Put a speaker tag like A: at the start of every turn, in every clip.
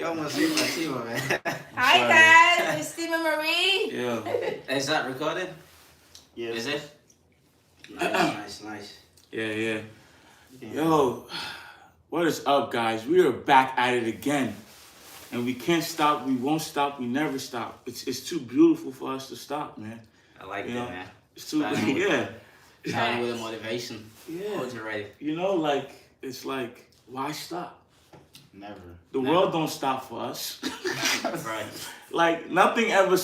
A: come and see Fatima, man.
B: Hi guys, it's Tima Marie.
C: Yeah.
A: Is that recorded?
D: Yes.
A: Is it? Nice.
C: Yeah. Yo, what is up, guys? We are back at it again. And we can't stop, we won't stop, we never stop. It's too beautiful for us to stop, man.
A: I like
C: You
A: that,
C: know,
A: man.
C: It's too, yeah.
A: Starting with a motivation.
C: Yeah.
A: Hold you ready.
C: You know, like, it's like, why stop?
D: Never.
C: The world don't stop for us.
A: Right.
C: Like, nothing ever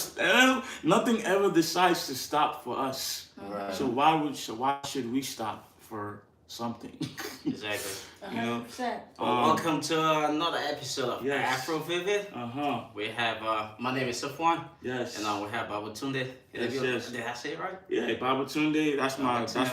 C: decides to stop for us.
D: Right.
C: So why should we stop for something?
A: Exactly.
C: You know?
B: 100%.
A: Welcome to another episode of
C: Yes.
A: Afro Vivid. We have, my name is Safwan.
C: Yes.
A: And we have Babatunde.
C: Yes.
A: Did I say it right?
C: Yeah, Babatunde. That's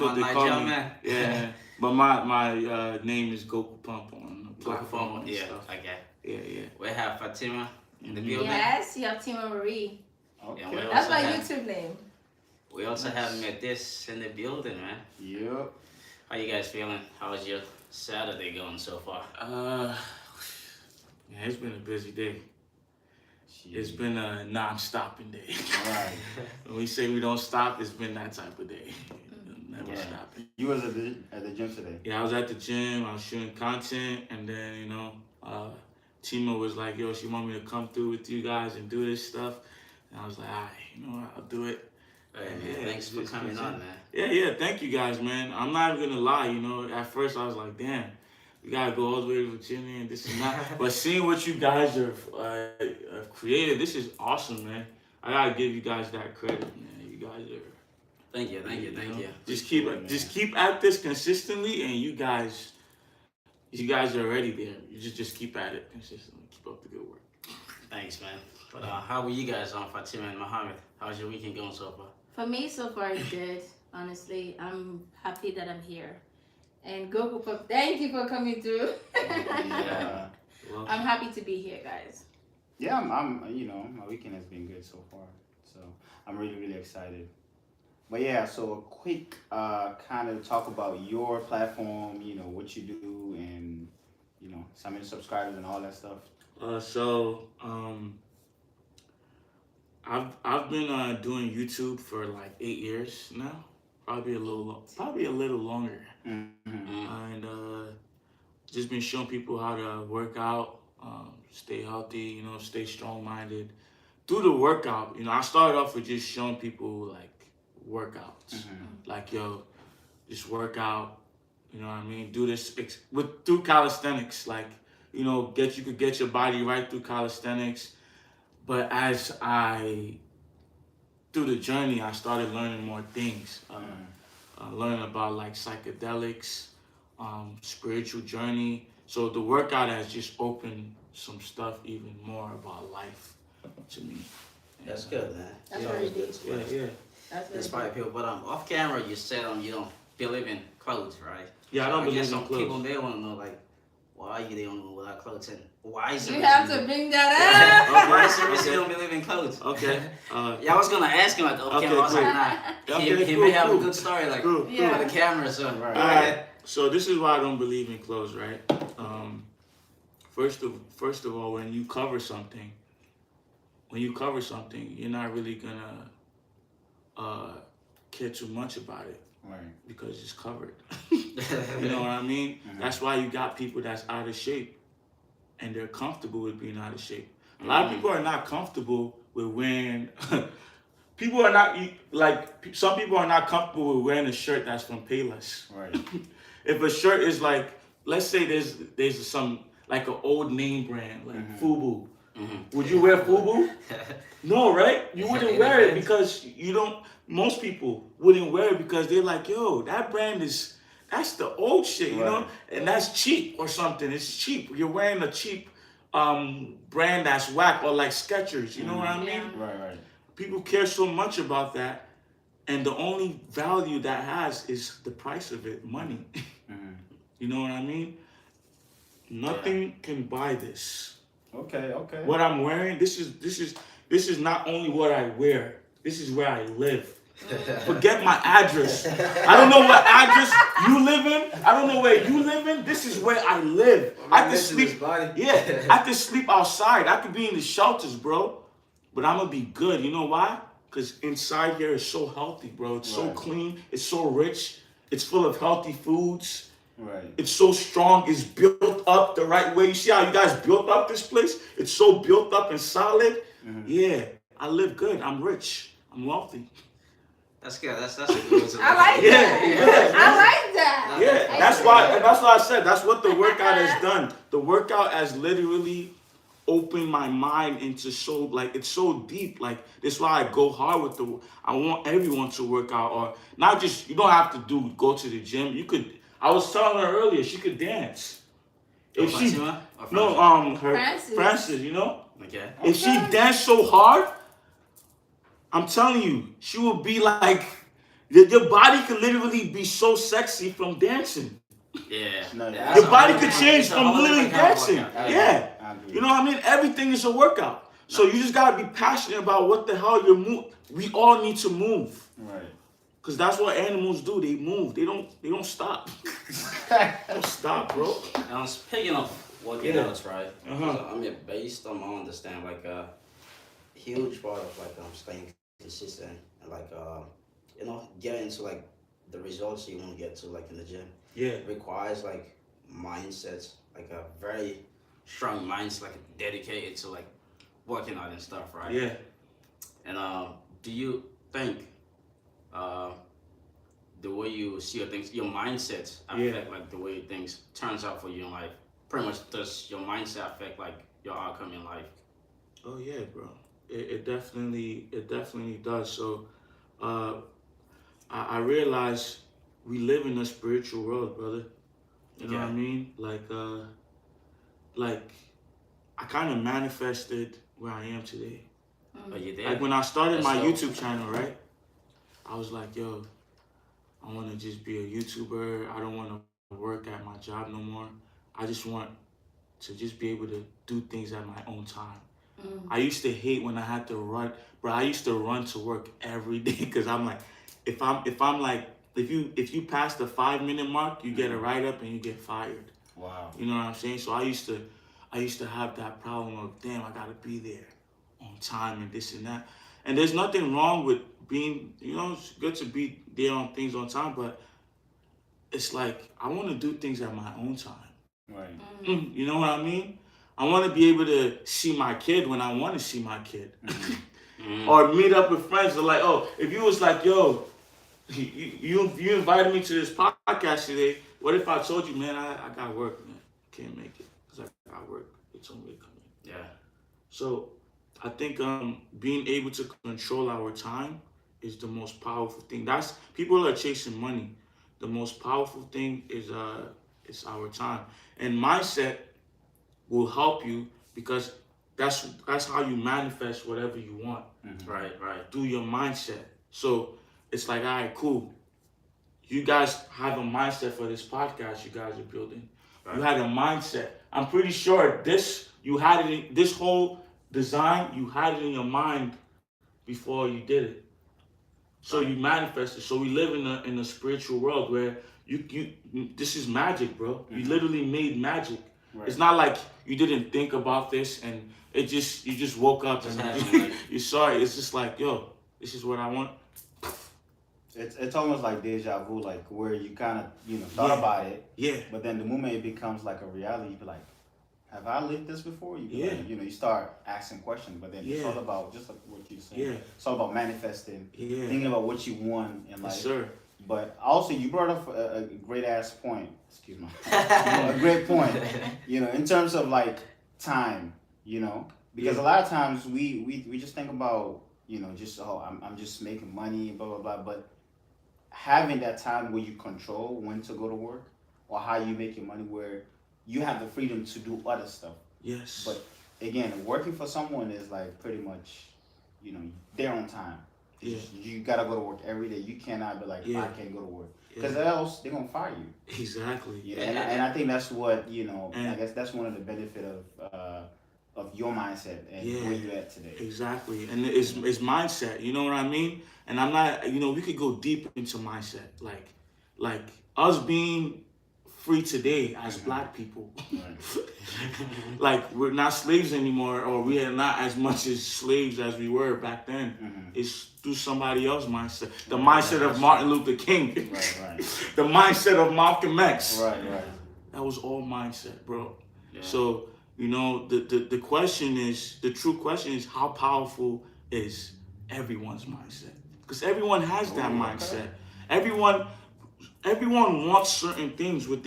C: what they
A: my
C: call
A: job,
C: me.
A: man.
C: Yeah. But my name is Goku Pump on the platform.
A: Yeah,
C: Stuff.
A: okay.
C: Yeah.
A: We have Fatima in the building.
B: Yes, you have Tima Marie.
D: Okay.
A: Yeah, we
B: That's
A: also
B: my
A: have,
B: YouTube name.
A: We also have Metis in the building, man.
D: Yep.
A: How you guys feeling? How's your Saturday going so far?
C: Yeah, it's been a busy day. It's been a non-stopping day.
D: Right.
C: When we say we don't stop, it's been that type of day. Never
D: Yeah.
C: stopping.
D: You was at the gym today.
C: Yeah, I was at the gym. I was shooting content, and then Tima was like, "Yo, she want me to come through with you guys and do this stuff," and I was like, "All right, you know what? I'll do it."
A: Hey, man, thanks for coming on, man.
C: Yeah. Thank you guys, man. I'm not even gonna lie. You know, at first I was like, "Damn, we gotta go all the way to Virginia and this and that." But seeing what you guys have created, this is awesome, man. I gotta give you guys that credit, man. You guys are.
A: Thank you.
C: Just keep at this consistently, and you guys are already there. You just keep at it consistently. Keep up the good work.
A: Thanks, man. But how were you guys on, Fatima and Mohammed? How's your weekend going so far?
B: For me, so far it's good. Honestly, I'm happy that I'm here. And Goku Pop, thank you for coming through.
A: Yeah.
C: Well,
B: I'm happy to be here, guys.
D: Yeah, I'm. My weekend has been good so far. So I'm really excited. But yeah, so a quick kind of talk about your platform. What you do, and how many subscribers and all that stuff.
C: I've been doing YouTube for like 8 years now. Probably a little longer. And just been showing people how to work out, stay healthy, stay strong-minded. Through the workout, I started off with just showing people like workouts. Like, yo, just work out, you know what I mean? Do this through calisthenics, like, you could get your body right through calisthenics. But as through the journey, I started learning more things. Learning about like psychedelics, spiritual journey. So the workout has just opened some stuff even more about life to me.
A: That's good, man.
B: That's
A: You
B: very
A: always good
B: deep.
A: to
C: Yeah.
B: That's very
A: inspire
B: good.
A: people. But off camera, you said you don't believe in clothes, right?
C: Yeah, I don't
A: guess
C: believe in
A: some people
C: clothes.
A: may want to know, like, why you don't without clothes, and why is the
B: You
A: reason
B: have to bring that up.
A: Why is the reason you don't believe in clothes?
C: Okay.
A: Yeah, I was gonna ask him at the off camera. I was like, nah. He may have a good story, like
C: Cool.
A: for
B: Yeah.
A: the camera. So
D: Right.
A: go ahead.
C: So this is why I don't believe in clothes, right? First of all, when you cover something, you're not really gonna care too much about it
D: Right.
C: because it's covered. You know what I mean? That's why you got people that's out of shape, and they're comfortable with being out of shape. A lot of people are not comfortable with wearing. Some people are not comfortable with wearing a shirt that's from Payless.
D: Right.
C: If a shirt is like, let's say there's some like an old name brand like FUBU. Would you wear FUBU? No, right? You wouldn't wear it because you don't. Most people wouldn't wear it because they're like, yo, that brand that's the old shit, you know, and that's cheap or something. It's cheap. You're wearing a cheap brand that's whack, or like Skechers. You know what I mean?
B: Yeah.
D: Right.
C: People care so much about that, and the only value that has is the price of it, money. You know what I mean? Nothing can buy this.
D: Okay.
C: What I'm wearing, this is not only what I wear. This is where I live. Forget my address. I don't know what address you live in. I don't know where you live in. This is where I live. I can sleep. Yeah, I can sleep outside. I could be in the shelters, bro. But I'm gonna be good. You know why? Because inside here is so healthy, bro. It's so clean. It's so rich. It's full of healthy foods.
D: Right.
C: It's so strong. It's built up the right way. You see how you guys built up this place? It's so built up and solid. Yeah, I live good. I'm rich. I'm wealthy.
A: That's good. That's a good one.
B: I like that. I like that.
C: Yeah, that's why I said that's what the workout has done. The workout has literally opened my mind into so like it's so deep. Like that's why I go hard with the. I want everyone to work out or not just. You don't have to go to the gym. You could. I was telling her earlier she could dance. If she her Francis, you know.
A: Okay.
C: If she danced so hard, I'm telling you, she will be like, your body could literally be so sexy from dancing.
A: Yeah.
C: Your body could change from literally dancing. Yeah. You know what I mean? Everything is a workout. So you just gotta be passionate about what the hell you're moving. We all need to move.
D: Right.
C: Cause that's what animals do. They move. They don't stop. They don't stop, bro.
A: Speaking of working outs, right? I mean, based on my understanding, like huge part of like staying consistent and like getting to like the results you want to get to like in the gym.
C: Yeah.
A: Requires like mindsets, like a very strong mindset, like dedicated to like working out and stuff, right?
C: Yeah.
A: And do you think the way you see your things, your mindset affect like the way things turns out for you in life? Pretty much, does your mindset affect like your outcome in life?
C: Oh yeah, bro. It definitely does. So, I realize we live in a spiritual world, brother. You know what I mean? Like I kind of manifested where I am today.
A: Oh, you did?
C: Like when I started my YouTube channel, right? I was like, yo, I want to just be a YouTuber. I don't want to work at my job no more. I just want to just be able to do things at my own time. I used to hate when I had to run, bro. I used to run to work every day because I'm like, if you pass the 5-minute mark, you get a write up and you get fired.
D: Wow.
C: You know what I'm saying? So I used to have that problem of, damn, I gotta be there on time and this and that. And there's nothing wrong with being, it's good to be there on things on time, but it's like I want to do things at my own time.
D: Right.
C: You know what I mean? I want to be able to see my kid when I want to see my kid. Or meet up with friends. They're like, oh, if you was like, yo, you invited me to this podcast today. What if I told you, man, I got work, man. Can't make it because I got work. They told me to come in.
A: Yeah.
C: So I think being able to control our time is the most powerful thing. That's people are chasing money. The most powerful thing is our time. And mindset will help you because that's how you manifest whatever you want.
A: Right.
C: Through your mindset. So it's like, all right, cool. You guys have a mindset for this podcast you guys are building. Right. You had a mindset. I'm pretty sure this whole design, you had it in your mind before you did it. So you manifested. So we live in a spiritual world where you this is magic, bro. You literally made magic. Right. It's not like you didn't think about this and you just woke up and you saw it. It's just like, yo, this is what I want.
D: It's almost like deja vu, like where you kind of thought about it.
C: Yeah.
D: But then the moment it becomes like a reality, you be like, have I lived this before? You be like, you start asking questions. But then it's all about just like what you're saying. Yeah. It's all about manifesting, thinking about what you want in life.
C: Yes, sir.
D: But also, you brought up a great ass point. Excuse me. A great point. In terms of like time. Because a lot of times we just think about I'm just making money, blah blah blah. But having that time where you control when to go to work or how you make your money, where you have the freedom to do other stuff.
C: Yes.
D: But again, working for someone is like pretty much, their own time. Yeah. You gotta go to work every day. You cannot be like, I can't go to work, because else they're gonna fire you.
C: Exactly.
D: And I think that's what I guess that's one of the benefit of your mindset and where you at today.
C: Exactly, and it's mindset. You know what I mean? And I'm not. We could go deep into mindset, like us being free today as Black people.
D: Right.
C: Like we're not slaves anymore, or we are not as much as slaves as we were back then. It's through somebody else's mindset. The mindset of Martin Luther King.
D: Right.
C: The mindset of Malcolm X.
D: Right.
C: That was all mindset, bro.
A: Yeah.
C: So, the question is, the true question is, how powerful is everyone's mindset? Because everyone has that mindset. Everyone wants certain things with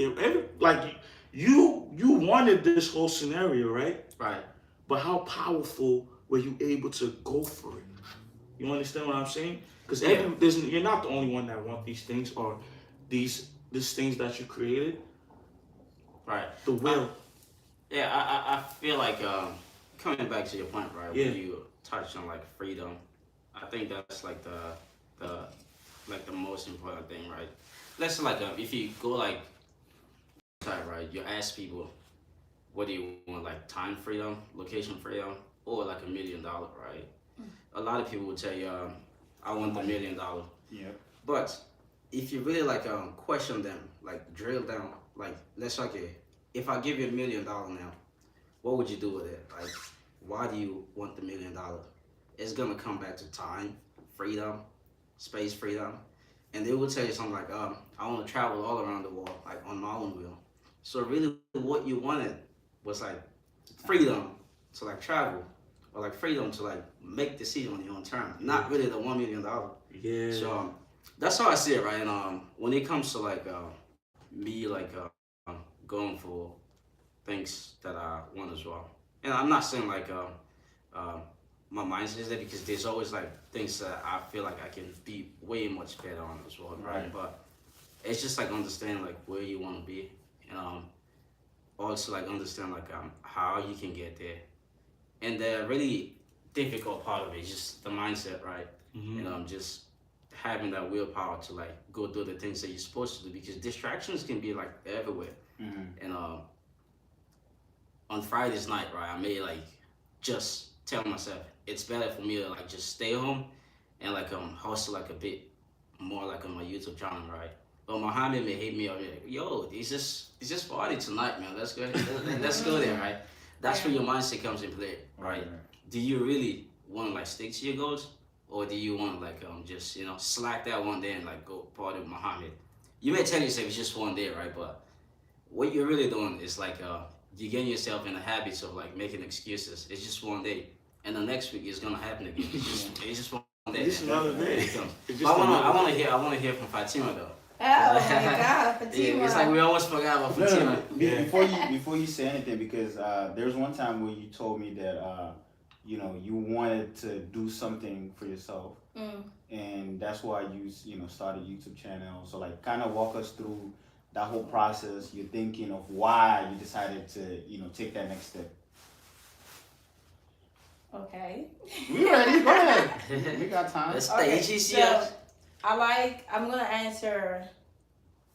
C: like you wanted this whole scenario, right?
A: Right.
C: But how powerful were you able to go for it? You understand what I'm saying? Because you're not the only one that want these things or these things that you created.
A: Right.
C: The will.
A: I feel like coming back to your point, right?
C: Yeah.
A: When you touched on like freedom, I think that's like the most important thing, right? Let's say, like if you go like right, you ask people, what do you want, like time freedom, location freedom, or like $1 million, right? A lot of people will tell you, I want the $1 million.
D: Yep.
A: But if you really like question them, like drill down, like let's okay, if I give you $1 million now, what would you do with it? Like, why do you want the $1 million? It's gonna come back to time, freedom, space freedom, and they will tell you something like, I want to travel all around the world, like on my own wheel. So really, what you wanted was like freedom to like travel, or like freedom to like make decisions on your own terms, not really the $1 million.
C: Yeah.
A: So that's how I see it, right? And when it comes to like me like going for things that I want as well, and I'm not saying like my mindset is there, because there's always like things that I feel like I can be way much better on as well, right? But it's just like understanding like where you want to be, and also like understand like how you can get there. And the really difficult part of it is just the mindset, right? And just having that willpower to like go do the things that you're supposed to do, because distractions can be like everywhere. And on Friday's night, right, I may like just tell myself it's better for me to like just stay home and like hustle like a bit more like on my YouTube channel, right? But Muhammad may hit me up like, yo, it's just party tonight, man. Let's go let's go there, right? That's where your mindset comes in play, right? Do you really want to like stick to your goals, or do you want to like just slack that one day and like go party with Muhammad? You may tell yourself it's just one day, right? But what you're really doing is like you're getting yourself in the habits of like making excuses. It's just one day, and the next week it's gonna happen again. It's just one day.
C: It's another day.
A: I want to hear from Fatima though.
B: Oh my God, Fatima!
A: It's like we almost forgot about Fatima.
D: Before you say anything, because there was one time where you told me that you wanted to do something for yourself, and that's why you started YouTube channel. So like, kind of walk us through that whole process. You're thinking of why you decided to take that next step.
B: Okay.
D: We ready? Go ahead. We got time.
A: Let's
B: Okay,
A: stay.
B: so I'm gonna answer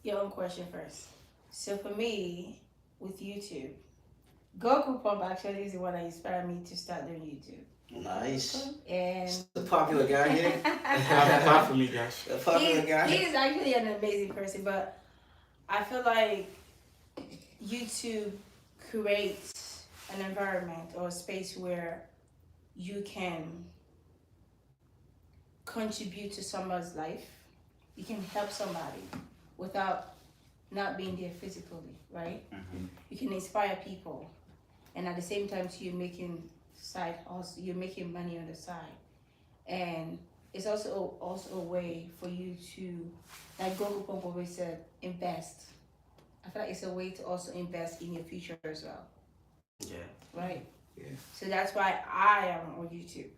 B: your own question first. So for me, with YouTube, Goku Pump actually is the one that inspired me to start doing YouTube.
A: Nice.
B: And
A: the popular guy here.
C: Clap for me, guys.
A: The popular guy.
B: He's actually an amazing person, but I feel like YouTube creates an environment or a space where you can contribute to someone's life. You can help somebody without not being there physically, right? You can inspire people, and at the same time, you're making you're making money on the side, and it's also a way for you to, like Goku Pump always said, invest. I feel like it's a way to also invest in your future as well.
A: Yeah.
B: Right.
C: Yeah.
B: So that's why I am on YouTube.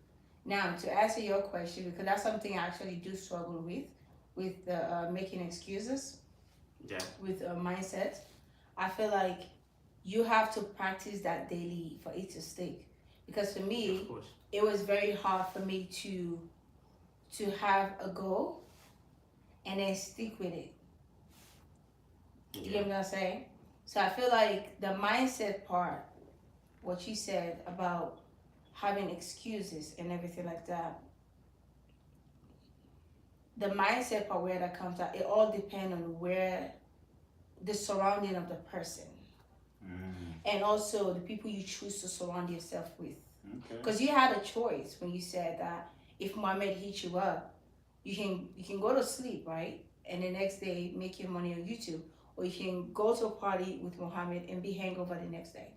B: Now, to answer your question, because that's something I actually do struggle with making excuses.
A: Yeah.
B: With a mindset, I feel like you have to practice that daily for it to stick. Because for me, it was very hard for me to have a goal and then stick with it. You get what I'm saying? So I feel like the mindset part what you said about having excuses and everything like that, the mindset part where that comes out, it all depends on where the surrounding of the person and also the people you choose to surround yourself with. Because you had a choice when you said that if Mohammed hit you up, you can go to sleep, right? And the next day make your money on YouTube. Or you can go to a party with Mohammed and be hangover the next day.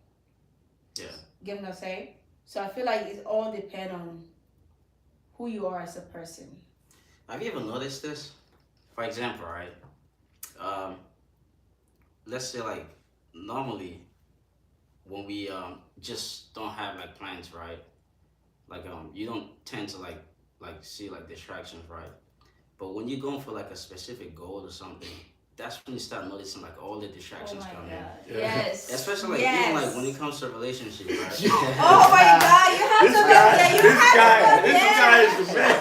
A: Yeah.
B: Get what I'm saying? So I feel like it all depends on who you are as a person.
A: Have you ever noticed this? For example, right? Let's say like normally when we just don't have like plans, right? Like you don't tend to like see like distractions, right? But when you're going for like a specific goal or something, that's when you start noticing like all the distractions come in.
B: Yeah. Yes.
A: Especially like even like when it comes to relationships, right?
B: Oh my God, you have to
C: This guy is the best.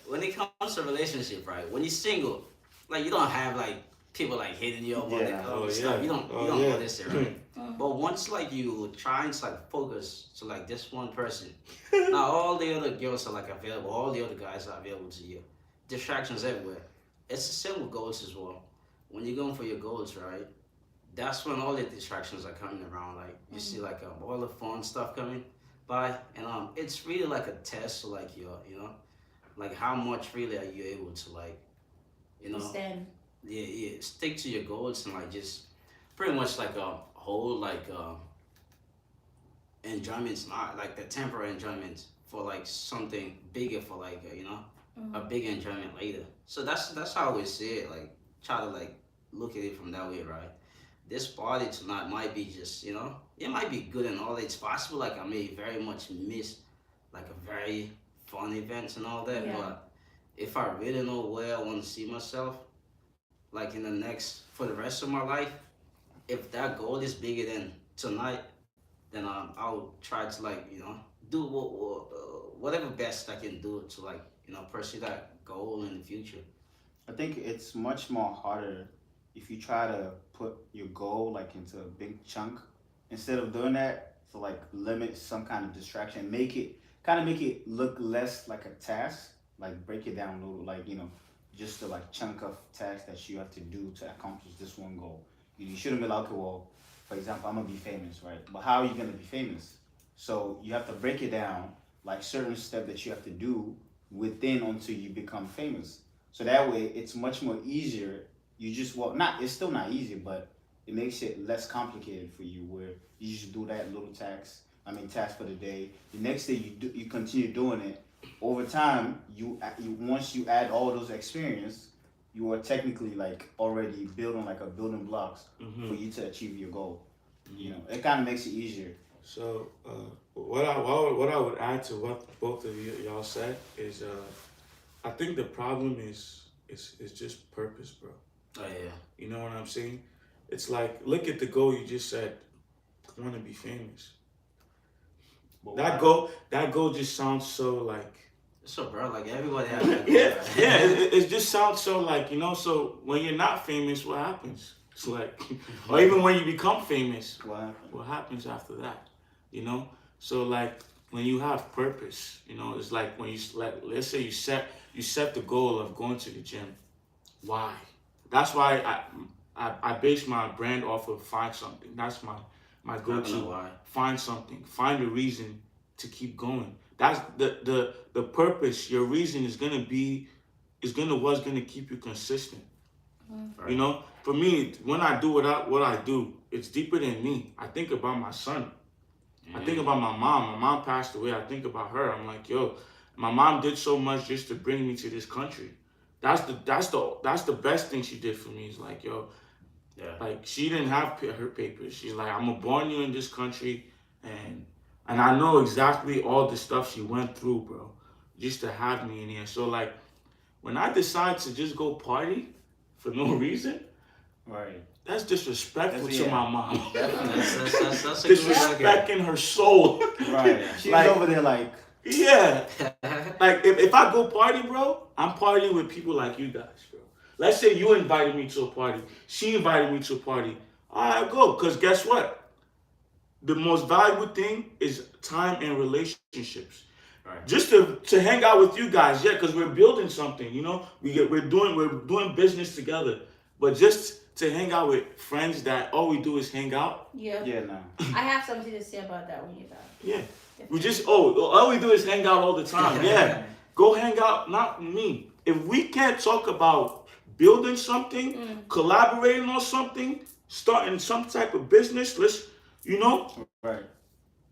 A: When it comes to relationship, right? When you're single, like you don't have like people like hitting you up on the stuff. You don't notice it, right? But once like you trying to like focus to like this one person, now all the other girls are like available, all the other guys are available to you. Distractions everywhere. It's the same with goals as well. When you're going for your goals, right? That's when all the distractions are coming around. Like you see like all the fun stuff coming by, and it's really like a test to like your, like how much really are you able to like,
B: stand.
A: Yeah, stick to your goals and like just pretty much like hold like enjoyments, not like the temporary enjoyments for like something bigger for like a big enjoyment later. So that's how I always see it. Like try to like look at it from that way, right? This party tonight might be just it might be good and all. It's possible like I may very much miss like a very fun event and all that, but if I really know where I want to see myself, like in the next for the rest of my life, if that goal is bigger than tonight, then I'll try to like do whatever best I can do to like pursue that goal in the future.
D: I think it's much more harder if you try to put your goal like into a big chunk instead of doing that to like limit some kind of distraction, make it look less like a task, like break it down a little, like just a like chunk of tasks that you have to do to accomplish this one goal. You shouldn't be like, okay, well, for example, I'm gonna be famous, right? But how are you gonna be famous? So you have to break it down, like certain steps that you have to do within until you become famous. So that way, it's much more easier. You just it's still not easy, but it makes it less complicated for you. Where you just do that little task for the day. The next day you continue doing it. Over time, you once you add all those experience, you are technically like already building like a building blocks for you to achieve your goal. It kind of makes it easier.
C: So what I would add to what both of y'all said is I think the problem is just purpose, bro.
A: Oh yeah.
C: You know what I'm saying? It's like look at the goal you just said. I want to be famous. But that goal just sounds so like.
A: So bro, like everybody has that goal.
C: Yeah. It just sounds so like So when you're not famous, what happens? It's like, or even when you become famous, what happens after that? So like when you have purpose, it's like when you let's say you set the goal of going to the gym. Why? That's why I base my brand off of find something. That's my go-to. Find something. Find a reason to keep going. That's the purpose. Your reason is gonna keep you consistent.
A: Right.
C: For me, when I do what I do, it's deeper than me. I think about my son. I think about my mom. My mom passed away. I think about her. I'm like, yo, my mom did so much just to bring me to this country. That's the best thing she did for me. Is like, yo, like she didn't have her papers. She's like, I'm gonna born you in this country, and I know exactly all the stuff she went through, bro, just to have me in here. So like, when I decide to just go party for no reason,
D: right?
C: That's disrespectful to my mom.
A: That's
C: disrespecting her soul.
D: Right. She's like, over there like.
C: Yeah. Like if I go party, bro, I'm partying with people like you guys, bro. Let's say you invited me to a party. She invited me to a party. All right, go. Because guess what? the most valuable thing is time and relationships.
A: Right.
C: Just to hang out with you guys, yeah, because we're building something, you know. We're doing business together. But just to hang out with friends that all we do is hang out.
B: Yeah.
D: Yeah, no.
B: I have something to say about that when you're done.
C: Yeah. We just all we do is hang out all the time. Yeah. Go hang out, not me. If we can't talk about building something, collaborating on something, starting some type of business, let's, you know,
D: Right.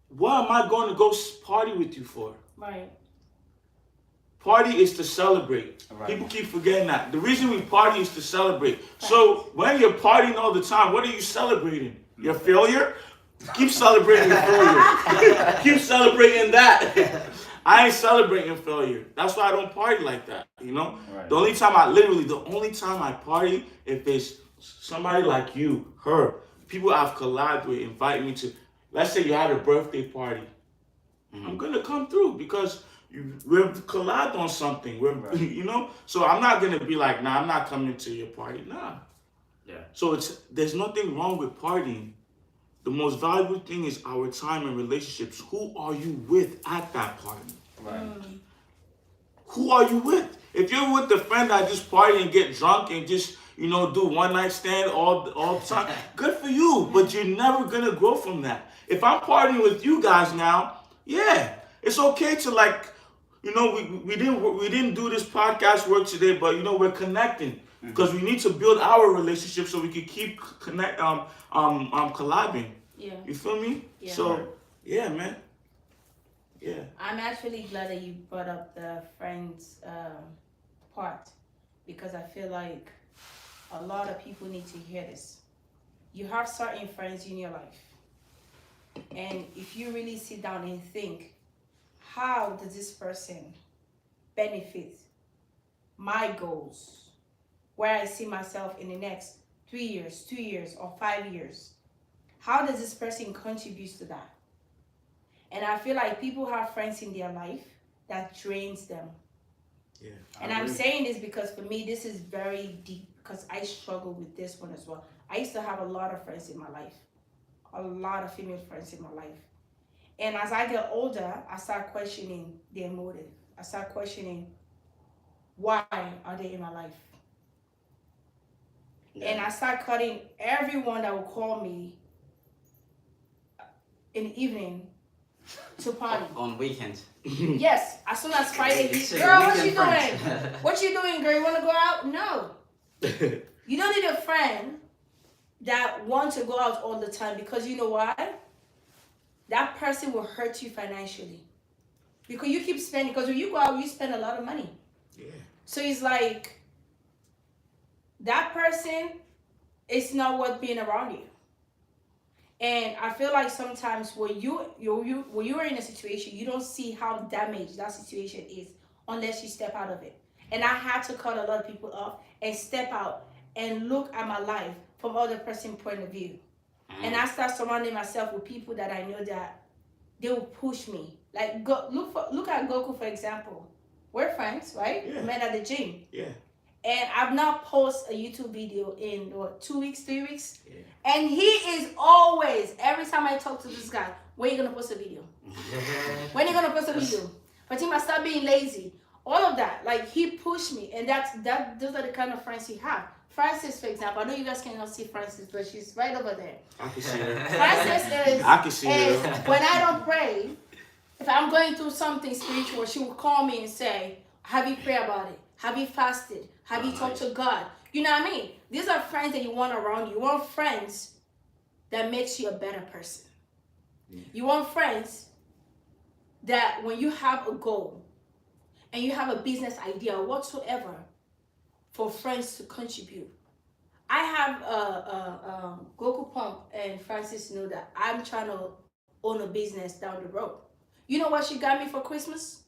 C: what am I going to go party with you for?
B: Right.
C: Party is to celebrate.
D: Right.
C: People keep forgetting that. The reason we party is to celebrate. So when you're partying all the time, what are you celebrating? Your failure? Keep celebrating your failure. Keep celebrating that. I ain't celebrating failure. That's why I don't party like that, you know?
D: Right.
C: The only time I party, if it's somebody like you, her, people I've collabed with invite me to, let's say you had a birthday party. I'm going to come through because we've collabed on something.
D: Right.
C: You know? So I'm not going to be like, nah, I'm not coming to your party. Nah.
A: Yeah.
C: So there's nothing wrong with partying. The most valuable thing is our time and relationships. Who are you with at that party?
D: Right.
C: Who are you with? If you're with the friend that just party and get drunk and just, you know, do one night stand all the time, good for you. But you're never gonna grow from that. If I'm partying with you guys now, yeah, it's okay to, like, you know, we didn't do this podcast work today, but you know, we're connecting because we need to build our relationship so we can keep collabing.
B: Yeah.
C: You feel me?
B: Yeah.
C: So yeah, man. Yeah.
B: I'm actually glad that you brought up the friends part, because I feel like a lot of people need to hear this. You have certain friends in your life, and if you really sit down and think, how does this person benefit my goals, where I see myself in the next 3 years, 2 years, or 5 years? How does this person contribute to that? And I feel like people have friends in their life that drains them.
C: Yeah.
B: And I'm saying this because for me, this is very deep, because I struggle with this one as well. I used to have a lot of friends in my life, a lot of female friends in my life. And as I get older, I start questioning their motive. I start questioning, why are they in my life? Yeah. And I start cutting everyone that will call me in the evening to party.
A: On weekends.
B: Yes, as soon as Friday, girl, what you doing? What you doing, girl? You want to go out? No. You don't need a friend that wants to go out all the time, because you know why? That person will hurt you financially. Because you keep spending, because when you go out, you spend a lot of money.
C: Yeah.
B: So it's like, that person is not worth being around you. And I feel like sometimes when you're in a situation, you don't see how damaged that situation is unless you step out of it. And I had to cut a lot of people off and step out and look at my life from other person's point of view. And I start surrounding myself with people that I know that they will push me. Like, look at Goku, for example. We're friends, right?
C: Yeah.
B: We met at the gym.
C: Yeah.
B: And I've not posted a YouTube video in 2 weeks, 3 weeks.
C: Yeah.
B: And he is always, every time I talk to this guy, when are you gonna post a video? When are you gonna post a video? Fatima, stop being lazy. All of that, like, he pushed me, and those are the kind of friends he have. Francis, for example, I know you guys cannot see Francis, but she's right over there.
C: I can see her.
B: Francis is,
C: I can see her.
B: when I don't pray, if I'm going through something spiritual, she will call me and say, have you prayed about it? Have you fasted? Have you talked to God? You know what I mean? These are friends that you want around you. You want friends that makes you a better person. Yeah. You want friends that when you have a goal and you have a business idea or whatsoever, for friends to contribute. I have Goku Pump, and Francis know that I'm trying to own a business down the road. You know what she got me for Christmas?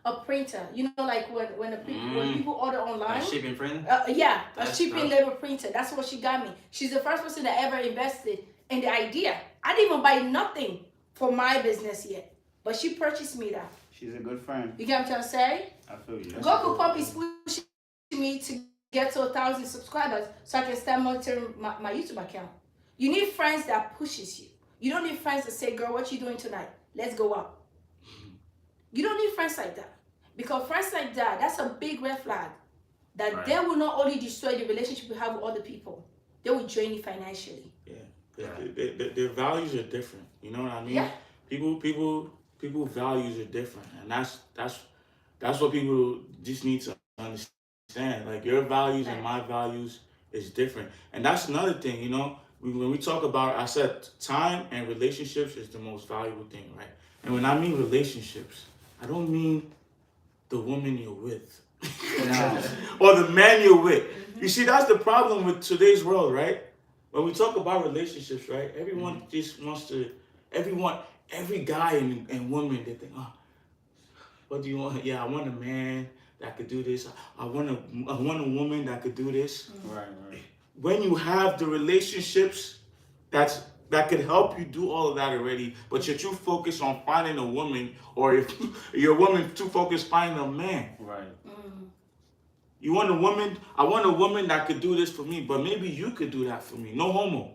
B: A printer. You know, like when people order online.
A: A shipping printer?
B: Yeah, a shipping label printer. That's what she got me. She's the first person that ever invested in the idea. I didn't even buy nothing for my business yet, but she purchased me that.
D: She's a good friend.
B: You get what I'm trying to say?
D: I feel you.
B: Goku Pump is pushing me to get to 1,000 subscribers so I can start monitoring my YouTube account. You need friends that pushes you. You don't need friends to say, girl, what you doing tonight? Let's go out. You don't need friends like that. Because friends like that, that's a big red flag. That
C: Right.
B: they will not only destroy the relationship you have with other people, they will drain you financially.
C: Yeah. Their values are different. You know what I mean?
B: Yeah.
C: People values are different, and that's what people just need to understand. Like your values and my values is different, and that's another thing. You know, when we talk about, I said time and relationships is the most valuable thing, right? And when I mean relationships, I don't mean the woman you're with or the man you're with. You see, that's the problem with today's world, right? When we talk about relationships, right? Everyone just wants to, every guy and woman, they think, oh, what do you want? Yeah, I want a man that could do this. I want a woman that could do this.
D: Right.
C: When you have the relationships that could help you do all of that already, but you're too focused on finding a woman, or if you're a woman too focused finding a man.
D: Right.
C: You want a woman, I want a woman that could do this for me, but maybe you could do that for me. No homo.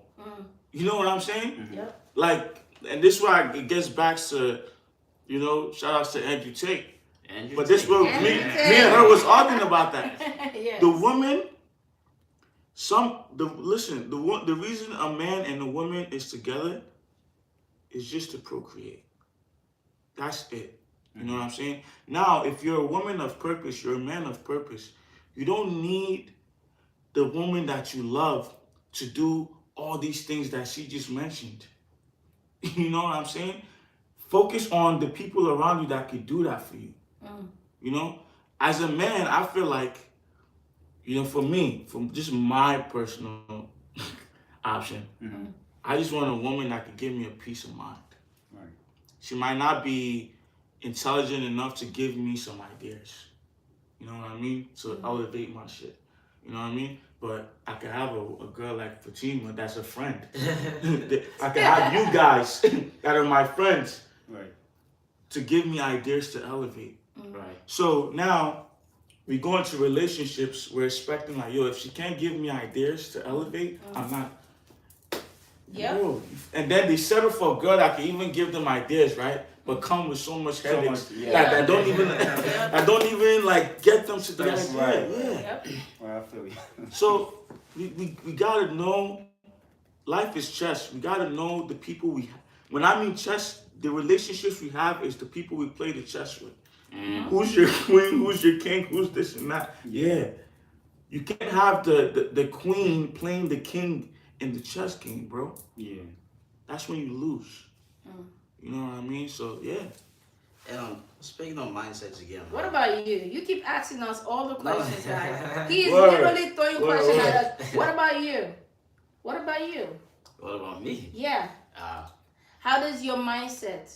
C: You know what I'm saying?
B: Yep.
C: Like, and this is why it gets back to, you know, shout outs to Andrew Tate. But this was me and her was arguing about that.
B: Yes.
C: The woman, the reason a man and a woman is together is just to procreate. That's it. You know what I'm saying? Now, if you're a woman of purpose, you're a man of purpose, you don't need the woman that you love to do all these things that she just mentioned. You know what I'm saying? Focus on the people around you that could do that for you. You know? As a man, I feel like, you know, for me, from just my personal option, I just want a woman that could give me a peace of mind.
D: Right.
C: She might not be intelligent enough to give me some ideas. You know what I mean? To elevate my shit. You know what I mean? But I could have a girl like Fatima that's a friend. I could have you guys that are my friends.
D: Right.
C: To give me ideas to elevate.
D: Right.
C: So now we go into relationships, we're expecting like, yo, if she can't give me ideas to elevate, I'm not.
B: Yep.
C: Bro. And then they settle for a girl that can even give them ideas, right? But come with so much headaches that don't even like get them to the idea.
D: Right.
C: Yeah.
B: Yep.
D: Well, I feel you.
C: So we gotta know life is chess. We gotta know the people we have. When I mean chess, the relationships we have is the people we play the chess with. Who's your queen? Who's your king? Who's this and that? Yeah. You can't have the queen playing the king in the chess game, bro.
D: Yeah.
C: That's when you lose. You know what I mean? So yeah.
A: And speaking of mindsets again.
B: What about you? You keep asking us all the questions, guys. He is
C: Word.
B: literally throwing questions
C: Word.
B: at us. What about you? What about you?
A: What about me?
B: Yeah. How does your mindset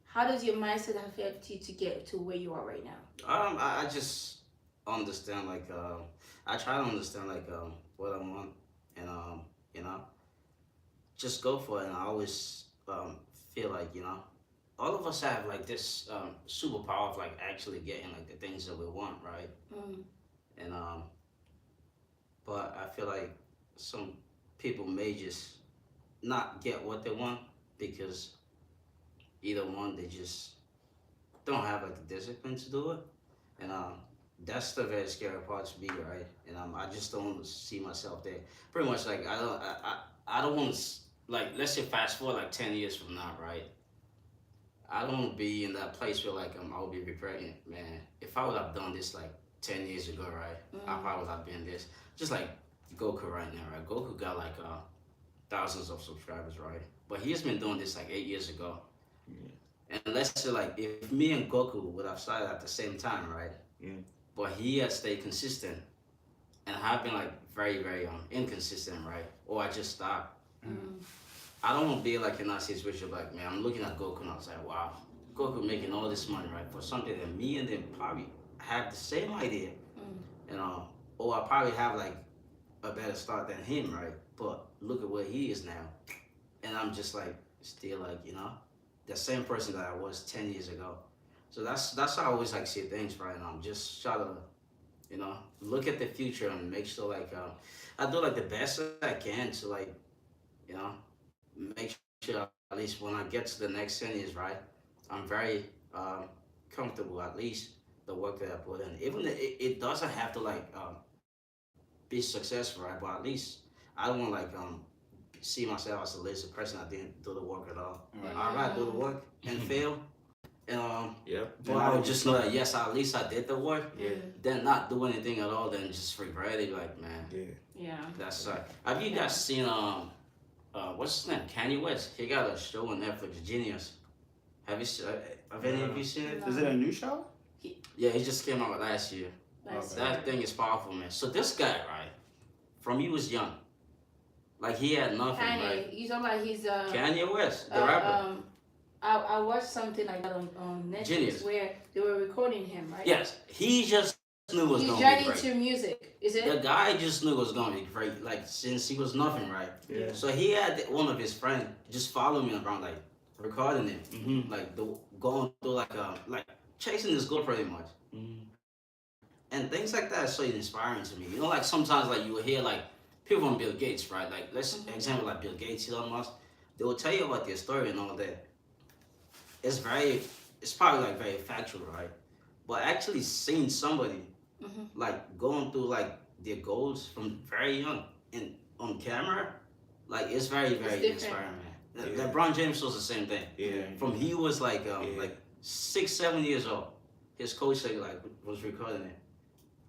B: have helped you to get to where you are right now?
A: I just understand like I try to understand like what I want, and you know, just go for it. And I always feel like, you know, all of us have like this superpower of like actually getting like the things that we want, right? And but I feel like some people may just not get what they want because either one, they just don't have like the discipline to do it, and that's the very scary part to me, right? And I just don't see myself there. Pretty much like I don't want to, like, let's say fast forward like 10 years from now, right? I don't want to be in that place where like I'll be regretting, man. If I would have done this like 10 years ago, right? I probably would have been this. Just like Goku right now, right? Goku got like thousands of subscribers, right? But he's been doing this like 8 years ago. And let's say like if me and Goku would have started at the same time, right? But he has stayed consistent, and I've been like very, very inconsistent, right? Or I just stopped. I don't want to be like in that situation, like, man, I'm looking at Goku and I was like, wow, Goku making all this money, right? For something that me and them probably have the same idea, and or I probably have like a better start than him, right? But look at where he is now, and I'm just like still like, you know, the same person that I was 10 years ago. So that's how I always like see things, right? And I'm just trying to, you know, look at the future and make sure like I do like the best I can to like, you know, make sure at least when I get to the next 10 years, right, I'm very comfortable, at least the work that I put in. Even it doesn't have to like be successful, right? But at least I don't want like see myself as a lazy person that didn't do the work at all.
D: Right.
A: I'd rather do the work and fail, and
C: Yep.
A: but I would just know that yes, at least I did the work.
C: Yeah.
A: Then not do anything at all, then just regret it. Like man,
C: Yeah.
B: Yeah.
A: that sucked. Have you guys seen what's his name? Kanye West. He got a show on Netflix, Genius. Have any of you seen it?
D: Is it a new show?
A: Yeah, it just came out last year. That thing is powerful, man. So this guy, right, from he was young, like he had nothing, right?
B: Kanye, you talking about his
A: Kanye West, the rapper.
B: I watched something like that on Netflix
A: Genius.
B: where they were recording him, right?
A: Yes, he just knew it was
B: He's
A: gonna be
B: journey
A: great.
B: to music, is it?
A: The guy just knew it was gonna be great, like since he was nothing, right?
C: Yeah.
A: So he had one of his friends just follow me around, like recording him,
C: Mm-hmm.
A: like going through like chasing this goal pretty much.
C: Mm-hmm.
A: And things like that is so inspiring to me. You know, like sometimes like you will hear like people from Bill Gates, right? Like let's example like Bill Gates, Elon Musk. They will tell you about their story and all that. It's probably like very factual, right? But actually seeing somebody like going through like their goals from very young and on camera, like it's very very inspiring, man.
C: Yeah.
A: LeBron James was the same thing.
C: Yeah.
A: From he was like 6-7 years old, his coach like was recording it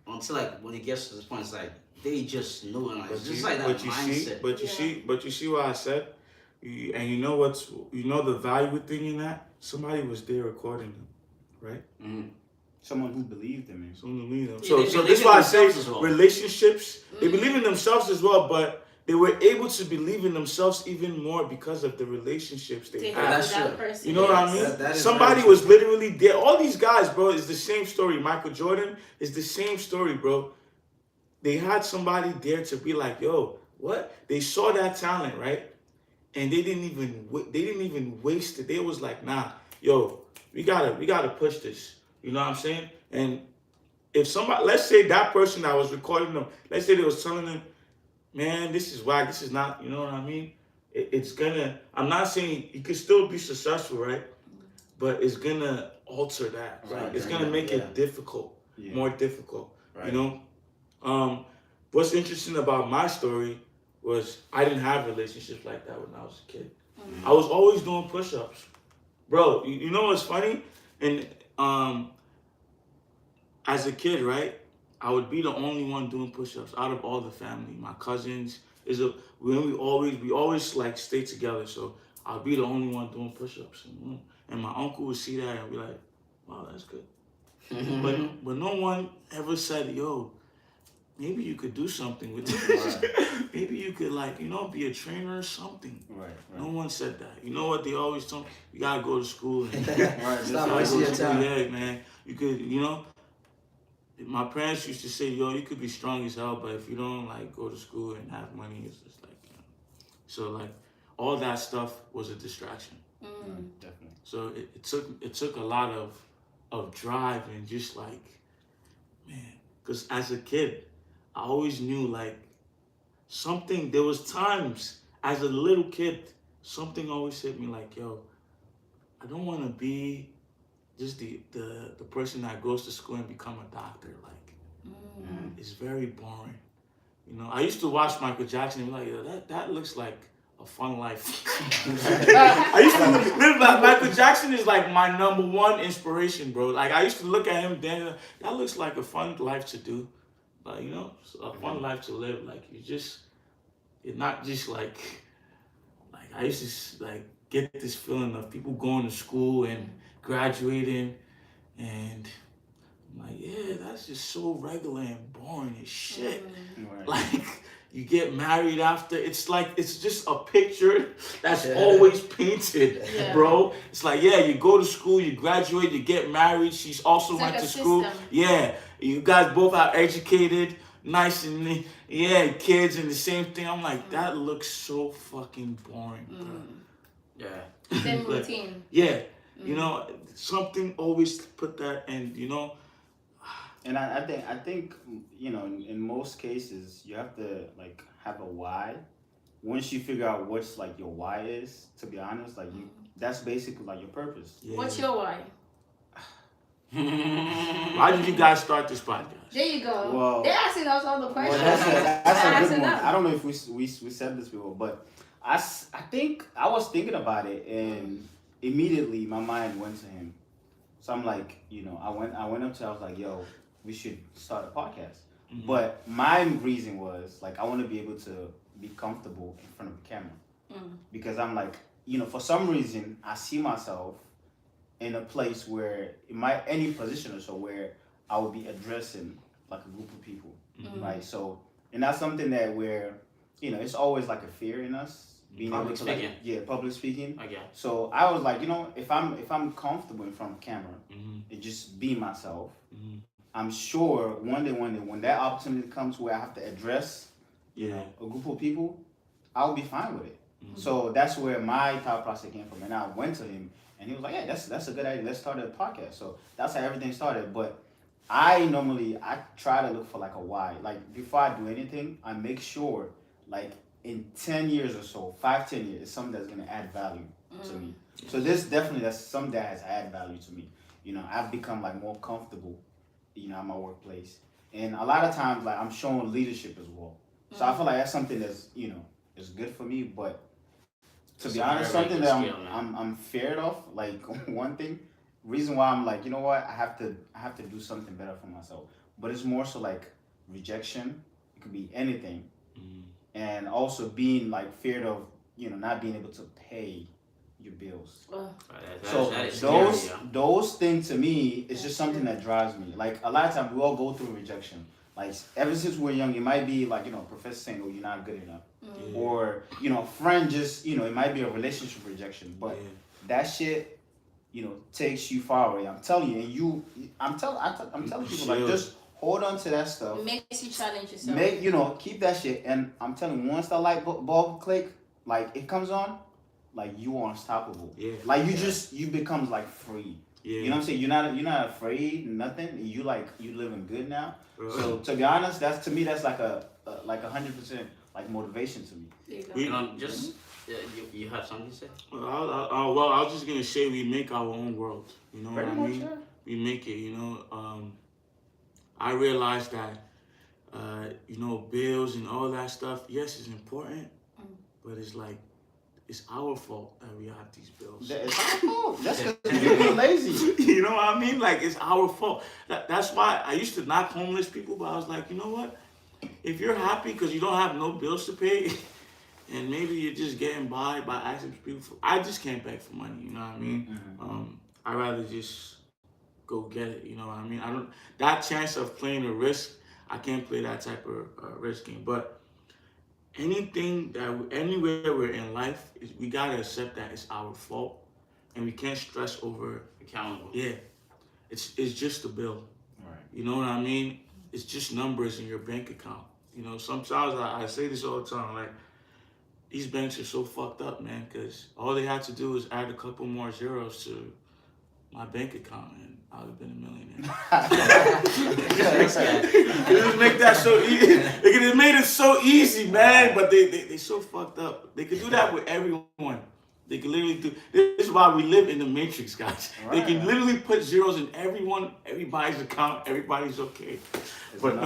A: until like when he gets to this point, it's like they just knew and like it's just like that mindset.
C: But you see what I said, and you know the value thing in that. Somebody was there recording them, right?
A: Mm-hmm.
D: Someone who believed in me.
C: Someone who believed them.
A: Yeah,
C: So that's why I say
A: well.
C: relationships. They believe in themselves as well, but they were able to believe in themselves even more because of the relationships they had.
A: That's true.
C: You know what I mean?
A: That is
C: Somebody
A: very
C: was
A: true.
C: literally there. All these guys, bro, is the same story. Michael Jordan is the same story, bro. They had somebody there to be like, yo, what? They saw that talent, right? And they didn't even waste it. They was like, nah, yo, we gotta push this. You know what I'm saying? And if somebody, let's say that person that was recording them, let's say they was telling them, man, this is whack, this is not, you know what I mean? It's gonna, I'm not saying you could still be successful, right? But it's gonna alter that, right? It's gonna make it difficult, more difficult, you know? What's interesting about my story was I didn't have relationships like that when I was a kid. I was always doing push-ups. Bro, you know what's funny? And as a kid, right, I would be the only one doing push-ups out of all the family. My cousins, we always like stay together, so I'll be the only one doing push-ups. And my uncle would see that and be like, wow, that's good. But no one ever said, yo, maybe you could do something with this. Maybe you could be a trainer or something.
D: Right.
C: No one said that. You know what they always told me? You gotta go to school. And,
A: Stop wasting your time.
C: yeah, man. You could, my parents used to say, yo, you could be strong as hell, but if you don't go to school and have money, it's just So all that stuff was a distraction.
D: Definitely.
C: So it took a lot of drive and just man, because as a kid, I always knew there was times as a little kid, something always hit me yo, I don't want to be just the person that goes to school and become a doctor. It's very boring. I used to watch Michael Jackson and be like, yo, that looks like a fun life. I used to live Michael Jackson is my number one inspiration, bro. I used to look at him then, that looks like a fun life to do. It's a fun life to live. You're not just I used to get this feeling of people going to school and graduating, and I'm yeah, that's just so regular and boring as shit. You get married after, it's just a picture that's always painted, bro. It's you go to school, you graduate, you get married. She's also went to school.
B: System.
C: Yeah, you guys both are educated, nice and kids and the same thing. I'm that looks so fucking boring, bro.
A: Yeah.
B: Same routine.
C: Yeah, something always put that, and
D: And I think in most cases you have to have a why once you figure out what's like your why is, to be honest, like that's basically like your purpose.
B: Yeah. What's your why?
C: Why did you guys start this podcast?
B: There you go. Well, they're asking us all the questions.
D: Well, that's a good one. I don't know if we said this before, but I think I was thinking about it, and immediately my mind went to him. So I'm like, I went up to him, I was like, yo, we should start a podcast. Mm-hmm. But my reason was like I want to be able to be comfortable in front of the camera, because I'm like, for some reason I see myself in a place where any position or so where I would be addressing like a group of people, right? So, and that's something that it's always like a fear in us being
A: public
D: able to
A: speaking.
D: Public speaking.
A: Okay.
D: So I was like, if I'm comfortable in front of camera and just be myself, I'm sure one day when that opportunity comes where I have to address a group of people, I'll be fine with it. So that's where my thought process came from, and I went to him. And he was like, yeah, that's a good idea. Let's start a podcast. So that's how everything started. But I try to look for like a why. Like before I do anything, I make sure like in 10 years or so, 5-10 years, it's something that's going to add value to me. So that's something that has added value to me. I've become like more comfortable, at my workplace. And a lot of times like I'm showing leadership as well. So I feel like that's something that's, is good for me. But to be honest, something that I'm feared of, like one thing, reason why I'm like, you know what, I have to do something better for myself. But it's more so like rejection. It could be anything, and also being like feared of, not being able to pay your bills. Those things to me is just something that drives me. Like a lot of times we all go through rejection. Like ever since we're young, it might be like, professor saying, oh, you're not good enough. Or, friend just, it might be a relationship rejection. But that shit, takes you far away. I'm telling you. And I'm telling people, like, just hold on to that stuff.
B: It makes you challenge yourself.
D: Keep that shit. And I'm telling you, once that light bulb click, like, it comes on, like, you are unstoppable. Yeah. Like, you become, like, free. Yeah. You know what I'm saying? You're not afraid, nothing. You living good now. So to be honest, that's like a 100% like motivation to me.
A: You have something to say?
C: Well, I was just gonna say we make our own world. You know what I mean? Sure. We make it. I realized that bills and all that stuff. Yes, it's important, but it's like, it's our fault that we have these bills.
D: It's our fault. That's because you're lazy.
C: You know what I mean? Like, it's our fault. That's why I used to knock homeless people, but I was like, you know what? If you're happy because you don't have no bills to pay, and maybe you're just getting by asking people I just can't beg for money. You know what I mean? I'd rather just go get it. You know what I mean? That chance of playing a risk, I can't play that type of risk game. But anywhere we're in life, we gotta accept that it's our fault, and we can't stress over
A: accountable.
C: Yeah, it's just a bill.
D: Right.
C: You know what I mean? It's just numbers in your bank account. Sometimes I say this all the time, like, these banks are so fucked up, man, because all they had to do is add a couple more zeros to my bank account, and I would have been a millionaire. They just make that so easy. They made it so easy, man, but they so fucked up. They could do that with everyone. They can literally do. This is why we live in the matrix, guys. Right. They can literally put zeros in everybody's account. Everybody's okay.
B: But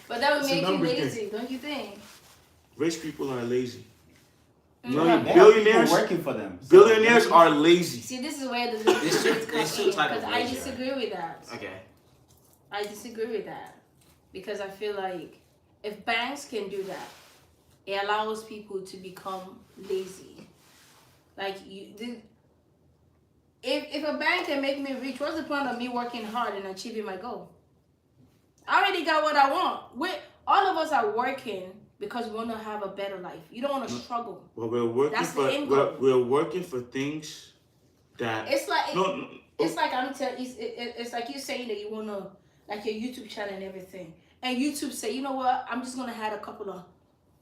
B: that would make you lazy, don't you think?
C: Rich people are lazy.
D: Billionaires working for them.
C: Billionaires are lazy.
B: See, this is where the difference comes in, because I disagree with that.
A: Okay.
B: I disagree with that, because I feel like if banks can do that, it allows people to become lazy. Like, if a bank can make me rich, what's the point of me working hard and achieving my goal? I already got what I want. All of us are working because we want to have a better life. You don't want to struggle.
C: Well, we're working for things that
B: it's like it's like you saying that you want to, like, your YouTube channel and everything, and YouTube say, you know what, I'm just gonna add a couple of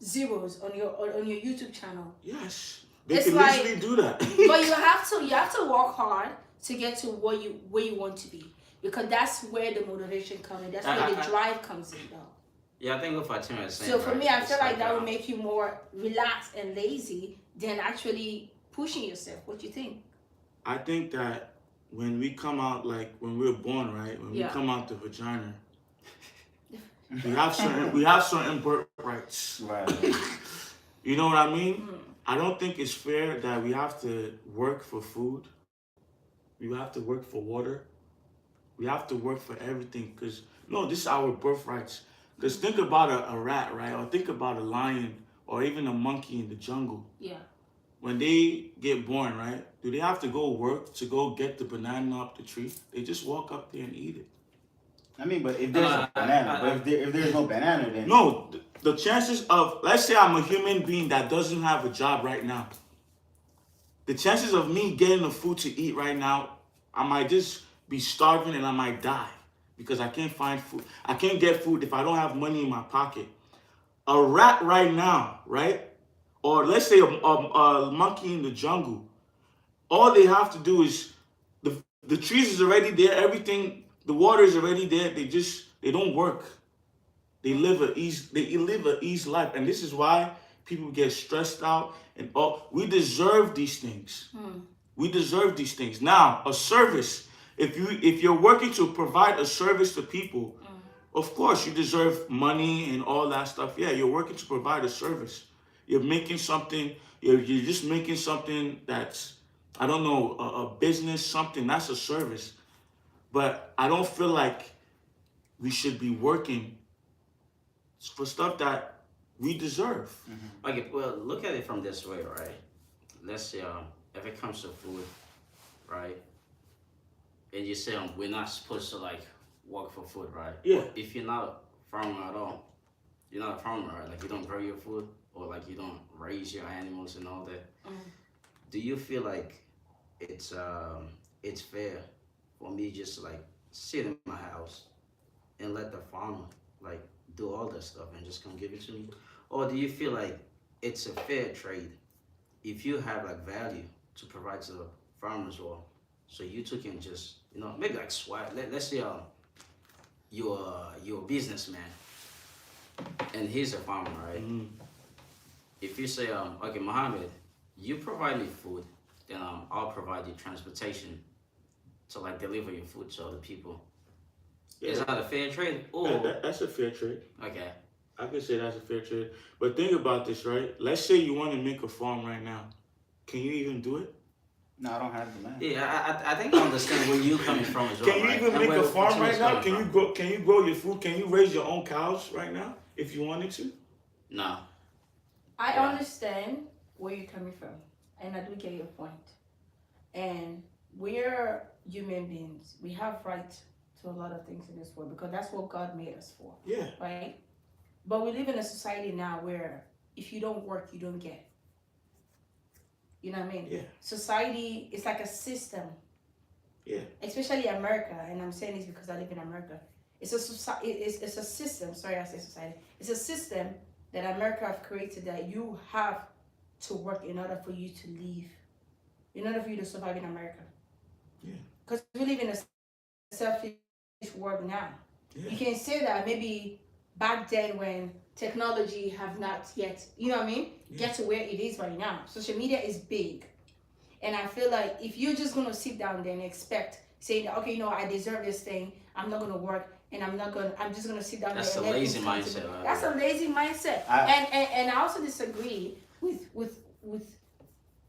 B: zeros on your YouTube channel.
C: Yes. They can literally do that.
B: But you have to work hard to get to where you want to be, because that's where the motivation comes in. That's where the drive comes in, though.
A: Yeah, I think what Fatima is saying.
B: So for
A: Right?
B: me, I
A: It's
B: feel like that would
A: um,
B: make you more relaxed and lazy than actually pushing yourself. What do you think?
C: I think that when we come out, like when we're born, right? When we
B: Yeah.
C: come out the vagina, we have certain birthrights.
D: Right.
C: You know what I mean?
B: Mm.
C: I don't think it's fair that we have to work for food. We have to work for water. We have to work for everything because no, this is our birthrights. Because think about a rat, right? Or think about a lion or even a monkey in the jungle.
B: Yeah.
C: When they get born, right? Do they have to go work to go get the banana up the tree? They just walk up there and eat it.
D: I mean, but if there's a banana, but if there's no banana, then
C: No, the chances of, let's say I'm a human being that doesn't have a job right now. The chances of me getting the food to eat right now, I might just be starving and I might die because I can't find food. I can't get food if I don't have money in my pocket. A rat right now, right? Or let's say a monkey in the jungle. All they have to do is the trees is already there, everything, the water is already there. They don't work. They live a easy life, and this is why people get stressed out. And all we deserve these things. We deserve these things. Now, a service. If you're working to provide a service to people, of course you deserve money and all that stuff. Yeah, you're working to provide a service. You're making something. You're just making something that's, I don't know, a business, something that's a service. But I don't feel like we should be working for stuff that we deserve.
A: Okay, well, look at it from this way, right? Let's say if it comes to food, right? And you say we're not supposed to like work for food, right?
C: Yeah.
A: If you're not a farmer at all, you're not a farmer, right? Like you don't grow your food or like you don't raise your animals and all that. Do you feel like it's fair for me just to like sit in my house and let the farmer like do all that stuff and just come give it to me? Or do you feel like it's a fair trade if you have like value to provide to the farmers or so you two can just maybe like swap. Let's say you're a businessman and he's a farmer, right? If you say okay, Mohammed, you provide me food, then I'll provide you transportation to like deliver your food to other people.
C: Yeah.
A: Is that a fair trade? Or
C: That's a fair trade.
A: okay.
C: I could say that's a fair trade. But think about this, right? Let's say you want to make a farm right now. Can you even do it?
D: no, I don't have the land.
A: Yeah, I think I understand where you're coming from as well.
C: Can you
A: right?
C: even
A: And
C: make
A: where
C: a farm
A: Fatima's
C: right now?
A: coming
C: Can you
A: from.
C: grow? Can you grow your food? Can you raise your own cows right now if you wanted to?
A: No.
B: I
A: Yeah.
B: understand where you're coming from, and I do get your point. And we're human beings. We have right to a lot of things in this world because that's what God made us for,
C: Yeah.
B: right? But we live in a society now where if you don't work, you don't get. You know what I mean?
C: Yeah.
B: Society is like a system.
C: Yeah.
B: Especially America, and I'm saying this because I live in America. It's a system. Sorry, I say society. It's a system that America have created that you have to work in order for you to live, in order for you to survive in America.
C: Yeah.
B: Because we live in a selfish world now.
C: Yeah.
B: You can say that maybe back then when technology have not yet, you know what I mean, get to where it is right now. Social media is big. And I feel like if you're just gonna sit down there and expect, saying that, okay, I deserve this thing, I'm not gonna work, and I'm just gonna sit down
A: That's
B: there
A: a
B: and let
A: lazy
B: things come to
A: mindset,
B: me.
A: right?
B: That's a lazy mindset. And I also disagree with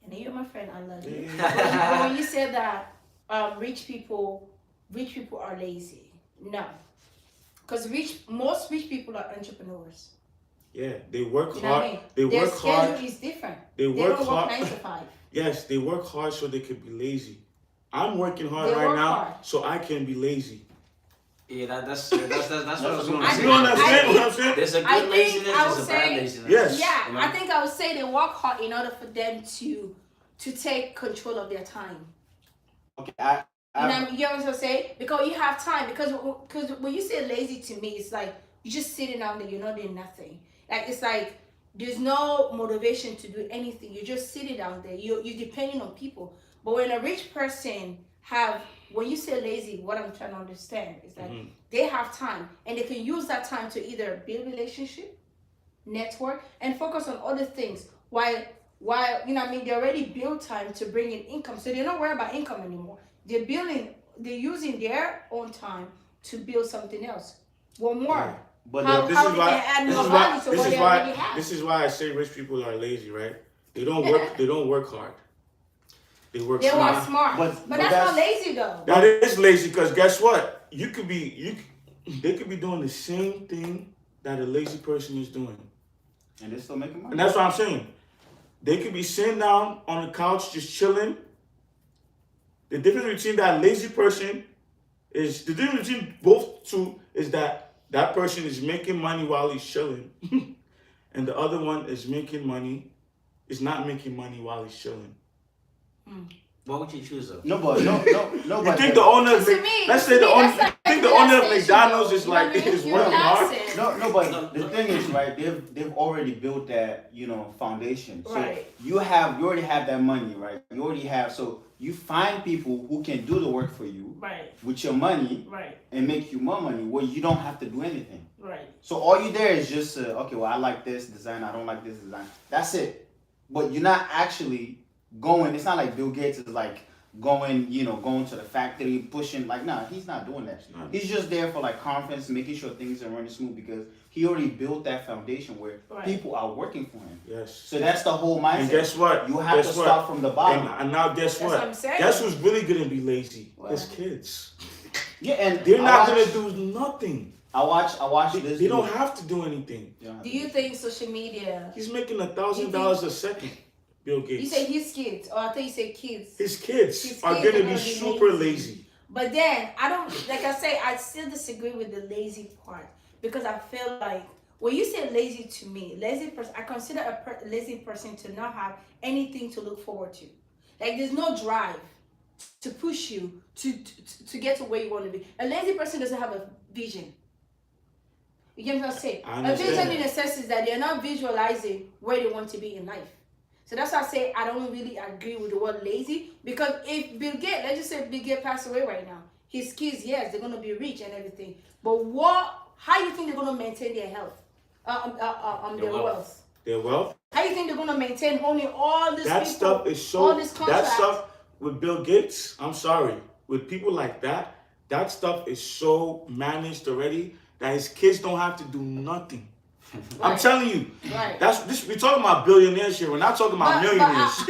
B: and you're my friend, I love you. But when you said that rich people are lazy. No. Because most rich people are entrepreneurs.
C: Yeah. They work
B: You know what I
C: hard.
B: mean?
C: They
B: Their
C: work
B: schedule
C: hard.
B: is different.
C: They
B: They
C: work
B: don't
C: hard.
B: work 9 to 5.
C: Yes, they work hard so they could be lazy. I'm working hard
B: They
C: right
B: work
C: now
B: hard.
C: so I can be lazy.
A: Yeah, that's what I was going to
B: I
A: say.
C: You understand what I'm saying?
A: There's a
B: I
A: good
B: think
A: laziness,
B: I would
A: there's a bad
B: say-
A: laziness.
C: Yes.
B: Yeah,
A: You know?
B: I think I would say they work hard in order for them to take control of their time.
D: Okay,
B: You get what I'm saying? Because you have time. Because when you say lazy to me, it's like you're just sitting down there, you're not doing nothing. Like it's like there's no motivation to do anything. You're just sitting down there. You're depending on people. But when a rich person have when you say lazy, what I'm trying to understand is that they have time and they can use that time to either build relationship, network, and focus on other things. While you know what I mean, they already build time to bring in income, so they're not worried about income anymore. They're using their own time to build something else. One more.
D: But
C: this is why I say rich people are lazy, right? They don't work. They don't work hard. They work smart.
B: But that's not lazy though.
C: That is lazy because guess what? They could be doing the same thing that a lazy person is doing,
D: and they're still making money.
C: And that's what I'm saying. They could be sitting down on the couch just chilling. The difference between that lazy person is the difference between both two is that person is making money while he's chilling, and the other one is not making money while he's chilling.
A: What would you choose though?
D: No.
C: You think the owner of McDonald's is like is working hard?
D: No, but the thing is, right? They've already built that foundation. So
B: right.
D: you already have that money, right? You already have. So you find people who can do the work for you,
B: right,
D: with your money,
B: right,
D: and make you more money. Where you don't have to do anything,
B: right.
D: So all you there is just okay. Well, I like this design. I don't like this design. That's it. But you're not actually going. It's not like Bill Gates is like going to the factory pushing. Like, nah, he's not doing that. He's just there for like conference, making sure things are running smooth because he already built that foundation where people are working for him.
C: Yes.
D: So that's the whole mindset.
C: And guess what?
D: You have to start from the bottom.
C: And now guess what? Guess who's really gonna be lazy? His kids.
D: Yeah, and
C: they're not gonna do nothing.
D: I watch this.
C: They don't have to do anything.
B: Do you think social media?
C: He's making $1,000 a second. Bill Gates.
B: You say his kids, or I thought you said kids.
C: His kids are gonna be super lazy.
B: But then I still disagree with the lazy part because I feel like when you say lazy to me, I consider a lazy person to not have anything to look forward to. Like there's no drive to push you to get to where you want to be. A lazy person doesn't have a vision. You get what I'm saying? A vision in a sense is that they're not visualizing where they want to be in life. So that's why I say I don't really agree with the word lazy because if let's just say Bill Gates passed away right now, his kids, yes, they're gonna be rich and everything. But how do you think they're gonna maintain their health? Their wealth.
C: Their wealth?
B: How do you think they're gonna maintain owning all this?
C: That stuff is so. That stuff with Bill Gates. I'm sorry, with people like that, that stuff is so managed already that his kids don't have to do nothing. Right. I'm telling you,
B: right.
C: We're talking about billionaires here. We're not talking about millionaires.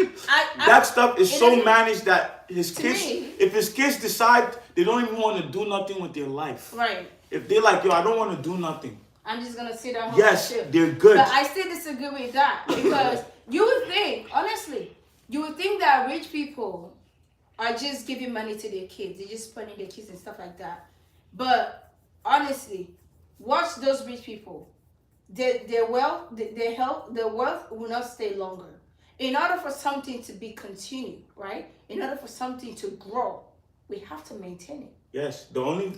C: That stuff is so managed that his kids, if his kids decide they don't even want to do nothing with their life,
B: right?
C: If they're like, yo, I don't want to do nothing,
B: I'm just gonna sit at home.
C: Yes, they're good.
B: But I still disagree with that because you would think, honestly, that rich people are just giving money to their kids. They're just spending their kids and stuff like that. But honestly, watch those rich people. Their wealth will not stay longer. In order for something to be continued, right? In order for something to grow, we have to maintain it.
C: Yes, the only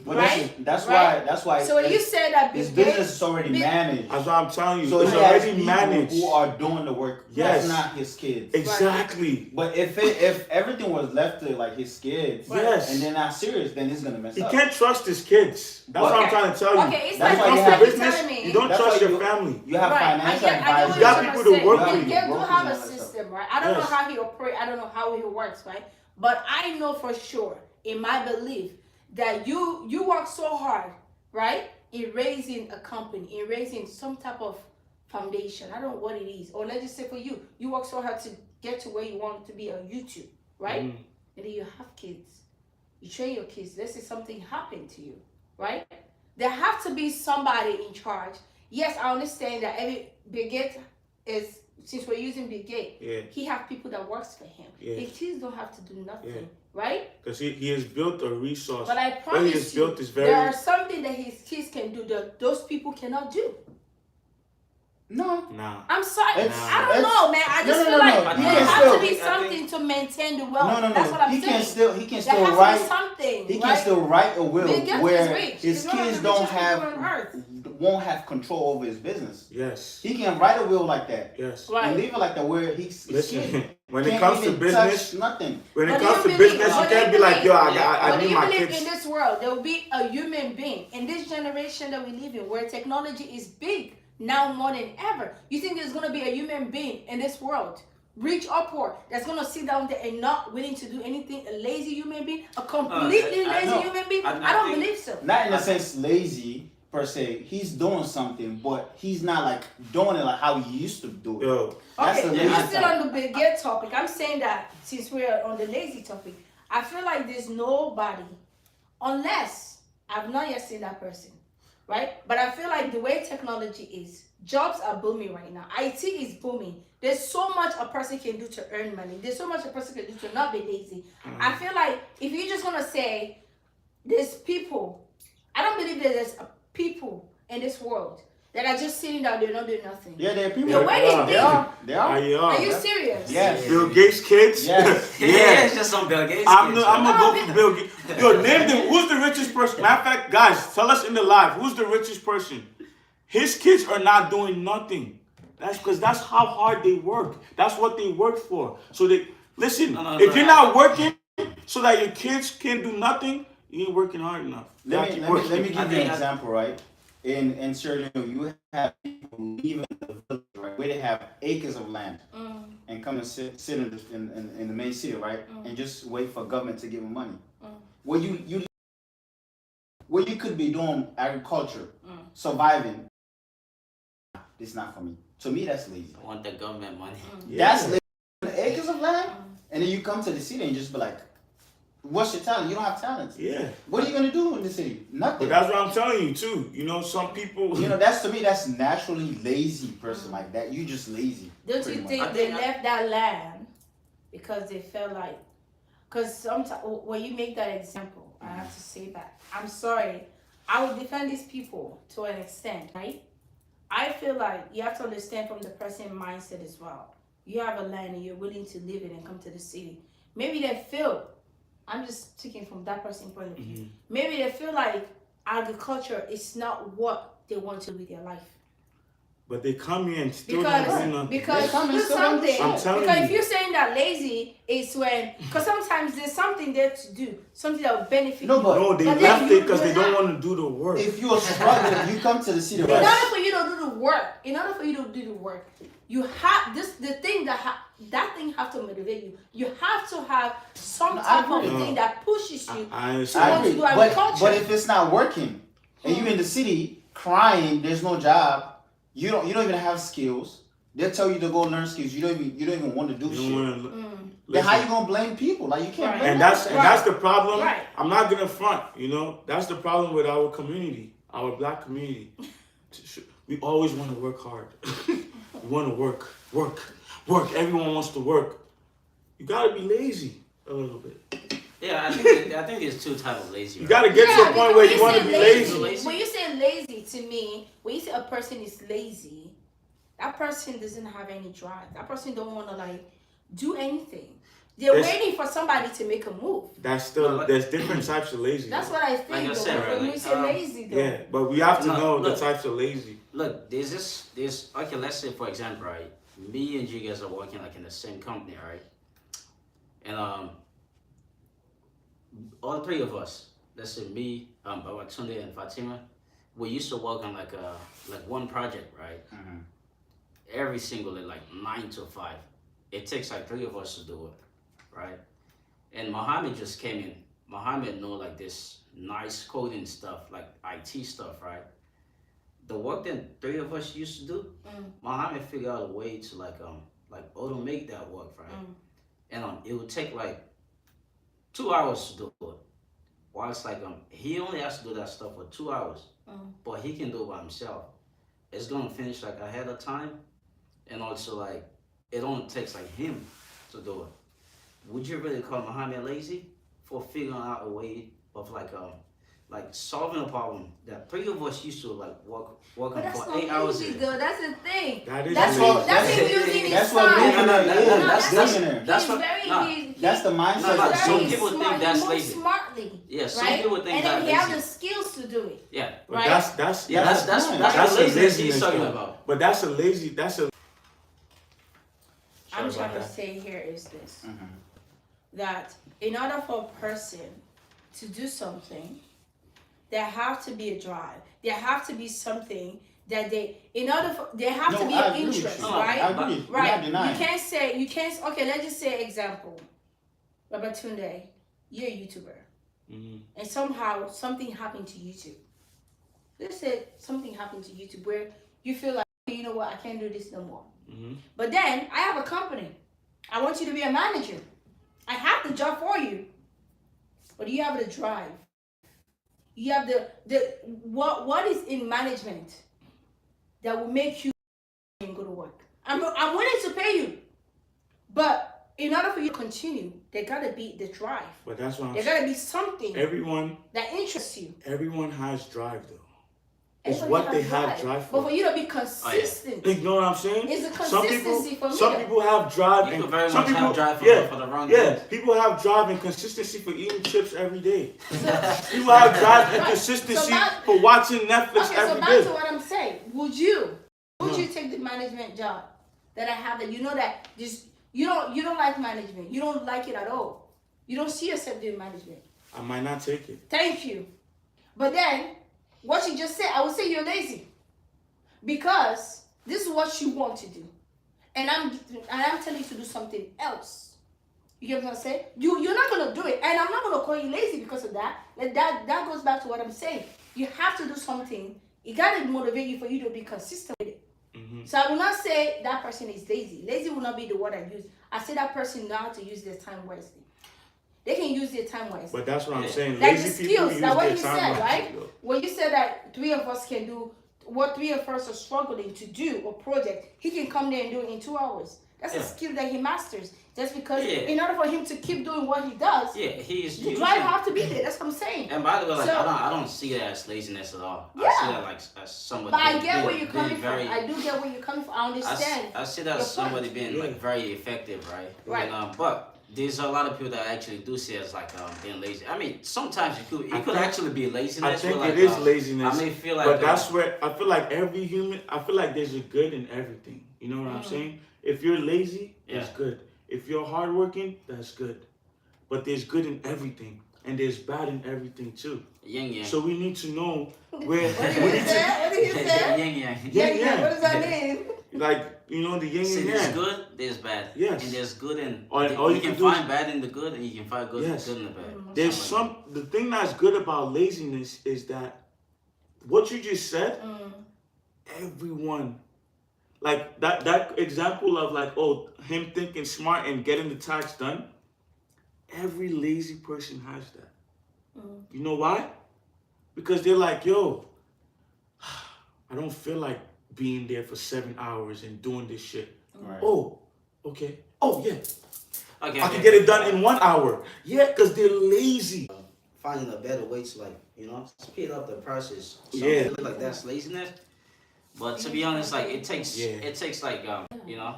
D: that's why.
B: So when you say that
D: his business is already managed.
C: That's what I'm telling you.
D: So
C: it's already managed.
D: Who are doing the work?
C: Yes,
D: that's not his kids.
C: Exactly.
D: Right. But if everything was left to like his kids,
C: yes,
D: and they're not serious, then he's gonna mess up.
C: He can't trust his kids. That's what I'm trying to tell you.
B: Okay, it's
C: that's
B: like
C: why business. You don't trust your family.
D: You have financial advisors.
C: You got people to work with you.
B: You have a system, right? I don't know how he operates. I don't know how he works, right? But I know for sure, in my belief, that you work so hard, right, in raising a company, in raising some type of foundation. I don't know what it is. Or let's just say for you work so hard to get to where you want to be on YouTube, right? And then you have kids. You train your kids. Let's say something happened to you, right? There have to be somebody in charge. Yes, I understand that Bill Gates is, since we're using Bill Gates, he have people that works for him. His kids don't have to do nothing. Right?
C: Because he has built a resource.
B: But I promise you, there are something that his kids can do that those people cannot do.
D: No.
B: I'm sorry. I don't know, man. I just feel like there has to be something to maintain the wealth. No. That's what I'm saying.
D: He can still write
B: something.
D: He can still write a will where his kids won't have control over his business.
C: Yes.
D: He can write a will like that.
C: Yes.
B: Right.
D: And leave it like that where he's
C: listen. When it
D: Can't
C: comes to
D: even
C: business,
D: touch nothing.
C: when it
B: But
C: comes
B: do
C: to
B: you
C: business,
B: believe-
C: you
B: but do
C: can't
B: you
C: be like, yo,
B: believe-
C: I
B: But do
C: need
B: you
C: my
B: believe
C: kids.
B: in this world there will be a human being in this generation that we live in, where technology is big now more than ever? You think there's gonna be a human being in this world, rich or poor, that's gonna sit down there and not willing to do anything? A lazy human being, a completely lazy
D: no.
B: human being?
A: I
B: I don't
A: think-
B: believe so.
D: Not in a sense lazy per se. He's doing something, but he's not like doing it like how he used to do it.
C: Yo,
D: That's
B: Okay,
D: the
B: we're
D: lazy
B: still
D: type.
B: on the bigger topic. I'm saying that since we're on the lazy topic, I feel like there's nobody, unless I've not yet seen that person, right? But I feel like the way technology is, jobs are booming right now. IT is booming. There's so much a person can do to earn money. There's so much a person can do to not be lazy. I feel like if you're just gonna say there's people, I don't believe that there's people in this world that are just sitting down there not doing nothing.
D: Yeah, there are people.
B: The way they
D: They
B: think.
D: are. They are.
B: Are you serious?
D: Yes.
C: Bill Gates kids.
D: Yes.
A: Yeah, it's just some Bill Gates.
C: I'm
A: kids,
C: gonna
A: right?
C: go for Bill Gates. Yo, name them. Who's the richest person? Matter of fact, guys, tell us in the live. Who's the richest person? His kids are not doing nothing. That's because that's how hard they work. That's what they work for. So they listen. If you're not working so that your kids can do nothing, you ain't working hard enough.
D: Let me give you an
A: think-
D: example, right? In Sierra Leone, you have people leaving the village, right, where they have acres of land, and come and sit in the main city, right, and just wait for government to give them money. Where you could be doing agriculture, surviving. It's not for me. To me, that's lazy.
A: I want the government money.
D: That's lazy. Acres of land, and then you come to the city and just be like, "What's your talent? You don't have talent.
C: Yeah.
D: What are you gonna do in the city? Nothing."
C: But that's what I'm telling you too. You know, some people.
D: You know, that's to me, that's naturally lazy person like that. You just lazy.
B: Don't
D: pretty
B: you
D: much.
B: think
A: I
B: they
A: think-
B: left that land because they felt like, because sometimes when you make that example, I have to say that, I'm sorry, I would defend these people to an extent, right? I feel like you have to understand from the person mindset as well. You have a land and you're willing to live it and come to the city. Maybe they feel, I'm just speaking from that person's point of view. Maybe they feel like agriculture is not what they want to do with their life.
C: But they come here and still don't do
B: Because
C: nothing.
D: They
B: because
D: come and
B: do
D: still don't do
B: something.
D: shit.
C: I'm telling
B: Because
C: you.
B: if you're saying that lazy is when, because sometimes there's something there to do, something that will benefit
D: No,
B: you.
D: but-
C: No, they
B: But then
C: left
B: you
C: it because they
B: do
C: don't
B: not.
C: want to do the work.
D: If you're struggling, you come to the city,
B: In order
D: right?
B: for you to do the work, you have this. The thing that thing have to motivate you. You have to have some
D: No, I
B: type of
D: agree.
B: thing that pushes you.
C: I
D: I
C: understand.
B: want to
D: agree.
B: do agriculture.
D: But if it's not working, and you in the city crying, there's no job. You don't even have skills. They'll tell you to go learn skills. You don't even want to do
C: You
D: shit.
C: don't wanna
D: Then how
C: listen.
D: you gonna blame people? Like you can't
B: Right.
D: blame
C: And that's
D: them.
C: the problem.
B: Right.
C: I'm not gonna front. You know, that's the problem with our community, our black community. We always want to work hard. We want to work. Everyone wants to work. You gotta be lazy a little bit.
A: Yeah, I think there's two types of lazy.
C: You
A: right?
C: gotta get to a point where you want to be lazy.
A: lazy.
B: When you say lazy, to me, when you say a person is lazy, that person doesn't have any drive. That person don't want to like do anything. They're
C: There's-
B: waiting for somebody to make a move.
C: That's still
A: No, but-
C: there's different types of lazy.
B: That's what I think.
A: Like I
B: though,
A: said,
B: when
A: right,
B: we say lazy, though.
C: Yeah, but we have to
A: No,
C: know
A: look.
C: the types of lazy.
A: Look, there's okay, let's say for example, right? Me and you guys are working like in the same company, right? And all three of us, let's say me, Babatunde and Fatima, we used to work on like one project, right? Every single day, like 9 to 5. It takes like 3 of us to do it, right? And Mohammed just came in. Mohammed know like this nice coding stuff, like IT stuff, right? The work that 3 of us used to do, Mohammed figured out a way to like automate that work, right? And it would take like 2 hours to do it. While it's like he only has to do that stuff for 2 hours, but he can do it by himself. It's gonna finish like ahead of time, and also like it only takes like him to do it. Would you really call Mohammed lazy for figuring out a way of like solving a problem that 3 of us used to like work
B: But
A: on
B: that's
A: for
B: not
A: 8 hours a
B: lazy,
A: day?
B: though. That's the thing.
C: That is
B: That's
C: lazy.
B: him. That's him using his
D: That's what
B: time.
D: millionaire is.
A: No,
D: That's
A: that's-
D: millionaire.
A: that's
B: He's
A: what-
B: very.
A: nah.
D: That's the mindset.
A: No, no,
D: of
A: some
D: lazy.
A: people think
B: smart.
A: that's
B: He moves
A: lazy.
B: smartly.
A: Yeah, some
B: right?
A: people think
B: and then
A: that
B: he has the
A: lazy.
B: skills to do it.
A: Yeah,
C: But
B: Right?
C: that's
A: yeah, that's
C: that's
A: what
C: a
A: laziness
C: laziness
A: he's talking
C: though.
A: about.
C: But that's a lazy. That's a
B: I'm trying to say here is this. That in order for a person to do something, there have to be a drive. There have to be something that there have to be an interest, right?
D: I agree.
B: Right. You can't, okay, let's just say example. Robert Tunde, you're a YouTuber. And somehow something happened to YouTube. Let's say something happened to YouTube where you feel like, you know what, I can't do this no more. But then I have a company. I want you to be a manager. I have the job for you. But you have the drive. You have what is in management that will make you go to work. I'm willing to pay you. But in order for you to continue, there gotta be the drive.
C: But that's what I'm
B: saying. There gotta be something that interests you.
C: Everyone has drive though. It's what they have drive for.
B: But for you to be consistent.
C: You know what I'm saying?
B: It's a consistency for me.
C: Some people have drive and some people
A: have drive for the wrong things.
C: People have drive and consistency for eating chips every day. People have drive and consistency for watching Netflix every day.
B: So back to what I'm saying. Would you take the management job that I have that you know that just you don't like management. You don't like it at all. You don't see yourself doing management.
C: I might not take it.
B: Thank you. But then what you just said, I would say you're lazy. Because this is what you want to do. And I'm telling you to do something else. You get what I'm saying? You're not gonna do it. And I'm not gonna call you lazy because of that. That goes back to what I'm saying. You have to do something. It gotta motivate you for you to be consistent with it. So I will not say that person is lazy. Lazy will not be the word I use. I say that person know how to use their time wisely. They can use their time wisely.
C: But that's what I'm saying.
B: Like
C: Lazy
B: the
C: people
B: skills,
C: use
B: like what
C: their
B: you
C: time
B: said,
C: wisely,
B: right?
C: though.
B: When you said that 3 of us can do what 3 of us are struggling to do a project, he can come there and do it in 2 hours. That's a skill that he masters. Just because in order for him to keep doing what he does, the drive have to be there. That's what I'm saying.
A: And by the way, like, I don't see that as laziness at all.
B: Yeah.
A: I see that like as somebody.
B: But I get where you're coming from. I do get where you're coming from. I understand.
A: I see that as somebody being like very effective, right?
B: Right.
A: And, but there's a lot of people that actually do see it as like being lazy. I mean, sometimes it could actually be laziness.
C: I think
A: like,
C: it is laziness.
A: I may feel like,
C: but that's where I feel like every human. I feel like there's a good in everything. You know what I'm saying? If you're lazy, it's good. If you're hardworking, that's good. But there's good in everything, and there's bad in everything too.
A: Yin yang.
C: So we need to know where.
B: What did you say?
A: Yin yang.
C: Yeah.
B: What does that mean?
C: Like, you know, the yin and yang.
A: There's good, there's bad.
C: Yes.
A: And there's good and
C: you
A: can find bad in the good, and you can find good in the bad.
C: There's the thing that's good about laziness is that what you just said, everyone, like that example of like, him thinking smart and getting the tax done, every lazy person has that. You know why? Because they're like, yo, I don't feel like being there for 7 hours and doing this shit.
D: Right.
C: Oh, okay. Oh, yeah.
A: Okay,
C: I can get it done in 1 hour. Yeah, because they're lazy.
A: Finding a better way to speed up the process. So
C: Yeah.
A: I feel like that's laziness. But to be honest, like it takes like time. Can I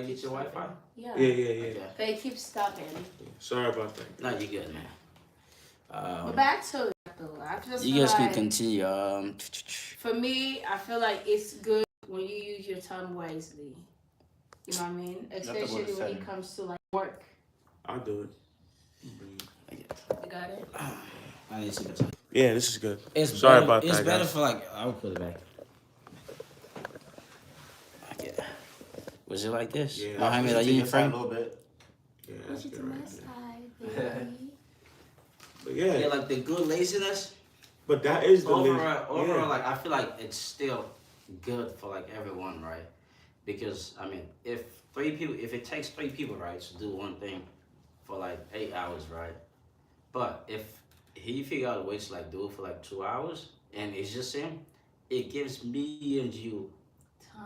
A: get your Wi-Fi?
B: Yeah.
C: Yeah.
B: But it keeps stopping.
C: Sorry about that.
A: No, you're good, man.
B: But back to it, though. I just
A: You
B: feel
A: guys can
B: like,
A: continue.
B: for me, I feel like it's good when you use your time wisely. You know what I mean? Especially when it comes to like work.
C: I'll do it.
B: You got it?
A: I need to see the time.
C: Yeah, this is good.
A: Sorry
C: about
A: it's
C: that.
A: It's better
C: guys.
A: for like I'll put it back. Okay. Was it like this?
C: Yeah.
A: Mohammed, are you in frame?
D: A little bit.
C: Yeah, that's good right there.
B: baby.
C: But yeah,
A: like the good laziness.
C: but that is the
A: Overall, like I feel like it's still good for like everyone, right? Because I mean, if it takes 3 people, right, to do one thing for like 8 hours, right? But if he figure out a way to like do it for like 2 hours, and it's just him, it gives me and you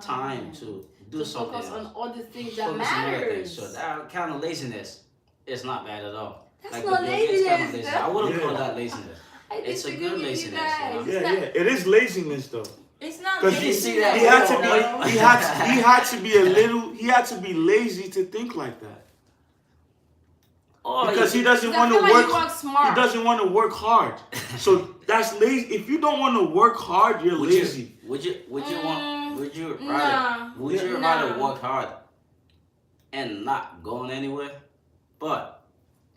A: time to do something.
B: Focus on all the things that
A: Focus on everything.
B: matters.
A: So that kind of laziness is not bad at all.
B: That's
A: like
B: not
A: the Bill Gates kind of
B: laziness.
A: I wouldn't call that laziness.
B: I
A: It's a
B: disagree
A: good
B: with you
A: laziness.
B: guys.
C: Yeah, it is laziness though.
B: It's not
C: Because
B: laziness.
A: see that.
C: he had to be lazy to think like that.
A: Oh,
C: Because he doesn't want to work. He doesn't want to work hard. So that's lazy. If you don't want to work hard, you're lazy.
A: Would you want? would you
B: Nah.
A: rather would you
B: Nah.
A: rather work hard and not going anywhere, but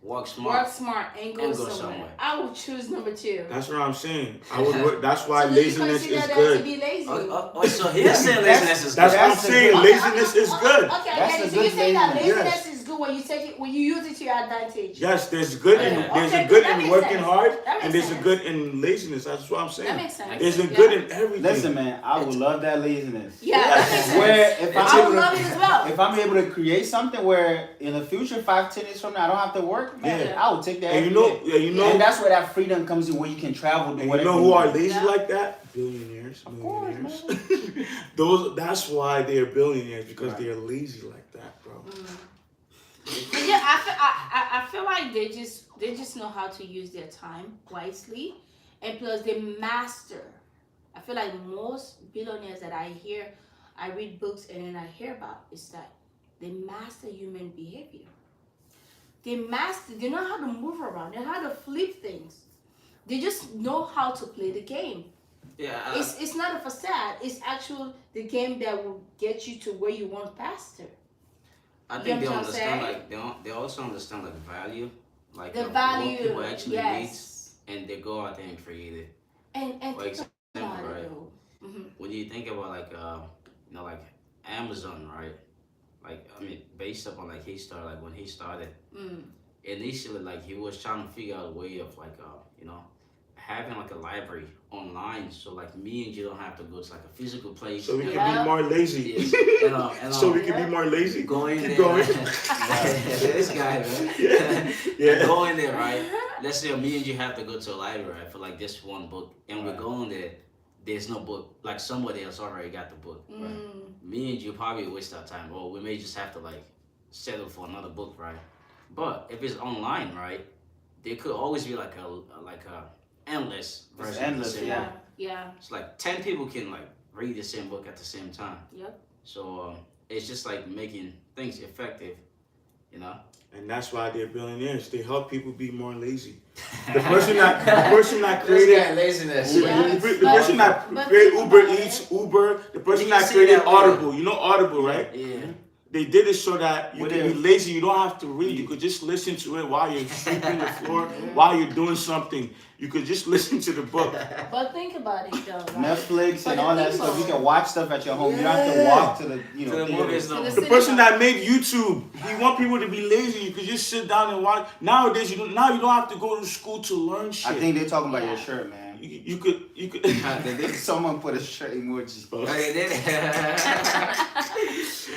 A: work smart
B: Work smart and go somewhere. I would choose number 2.
C: That's what I'm saying. I would work. That's why
B: So do you
C: laziness
B: consider
C: is
B: that
C: good.
B: to be lazy?
A: So he's saying laziness is
C: That's
A: good.
C: what I'm saying. Laziness is good.
B: Okay,
D: That's
B: okay.
D: a
B: So you
D: good
B: say that
D: laziness.
B: laziness is good when you take it, when you use it to your advantage.
C: Yes, there's good in
A: Okay.
C: there's
B: Okay,
C: a good
B: that
C: in
B: makes
C: working
B: sense.
C: hard,
B: That makes
C: and there's a
B: sense.
C: good in laziness. That's what I'm saying.
B: That makes sense.
C: There's a
B: Yeah.
C: good in everything.
D: Listen, man, I would love that laziness.
B: Yeah, that makes sense.
D: Where if
B: I
D: I'm
B: would
D: able
B: love
D: to,
B: it as well.
D: if I'm able to create something where in the future, 5-10 years from now, I don't have to work, man,
B: Yeah.
D: I would take that.
C: And
D: every day.
C: you know,
D: And that's where that freedom comes in, where you can travel. Do
C: and you
D: whatever
C: know who are
D: want.
C: lazy
B: Yeah.
C: like that? Billionaires,
D: course,
C: millionaires. That's why they're billionaires, because
D: Right.
C: they're lazy like that, bro.
B: Yeah, I feel like they just know how to use their time wisely, and plus they master. I feel like most billionaires that I read books and then I hear about is that they master human behavior. They know how to move around, they know how to flip things. They just know how to play the game.
A: Yeah.
B: It's not a facade. It's actual the game that will get you to where you want faster.
A: I
B: You
A: think they
B: know what I'm
A: understand
B: saying?
A: they also understand like value, like
B: The
A: what
B: value,
A: people actually
B: yes.
A: need, and they go out there and create it.
B: And
A: For
B: think
A: example,
B: about
A: right?
B: it though. Mm-hmm.
A: When you think about like like Amazon, right? Like I mean, based upon like when he started, initially like he was trying to figure out a way of like having like a library online, so like me and you don't have to go to like a physical place.
C: So we
A: and-
C: can be more lazy.
A: Yes.
C: So we can be more lazy.
A: Going
C: Keep
A: there.
C: going.
A: This guy, man.
C: Yeah.
A: Go in there, right? Let's say me and you have to go to a library, right, for like this one book, and we're going there. There's no book. Like somebody else already got the book. Right? Me and you probably waste our time, or we may just have to like settle for another book, right? But if it's online, right, there could always be like a endless version.
D: It's endless,
A: of the same
D: yeah.
A: book.
B: Yeah.
A: It's like 10 people can like read the same book at the same time.
B: Yep.
A: So it's just like making things effective, you know.
C: And that's why they're billionaires. They help people be more lazy. The person that created
A: This guy laziness.
C: the person that created Uber Eats, Uber, the person
A: You
C: that
A: see
C: created
A: that
C: Audible. You know Audible, right?
A: Yeah.
C: They did it so that you
D: Well,
C: can be lazy. You don't have to read. You could just listen to it while you're sweeping the floor, while you're doing something. You could just listen to the book.
B: But think about it though. Right?
D: Netflix
B: For
D: and
B: the
D: all that
B: people.
D: stuff. You can watch stuff at your home. You don't have to walk to the
A: To the
D: theater.
A: movies, no.
C: The person that made YouTube, he want people to be lazy. You could just sit down and watch. Nowadays, you don't have to go to school to learn shit.
D: I think they're talking about
B: Yeah.
D: your shirt, man.
C: you could.
A: They did.
D: Someone put a shirt emoji.
A: They did.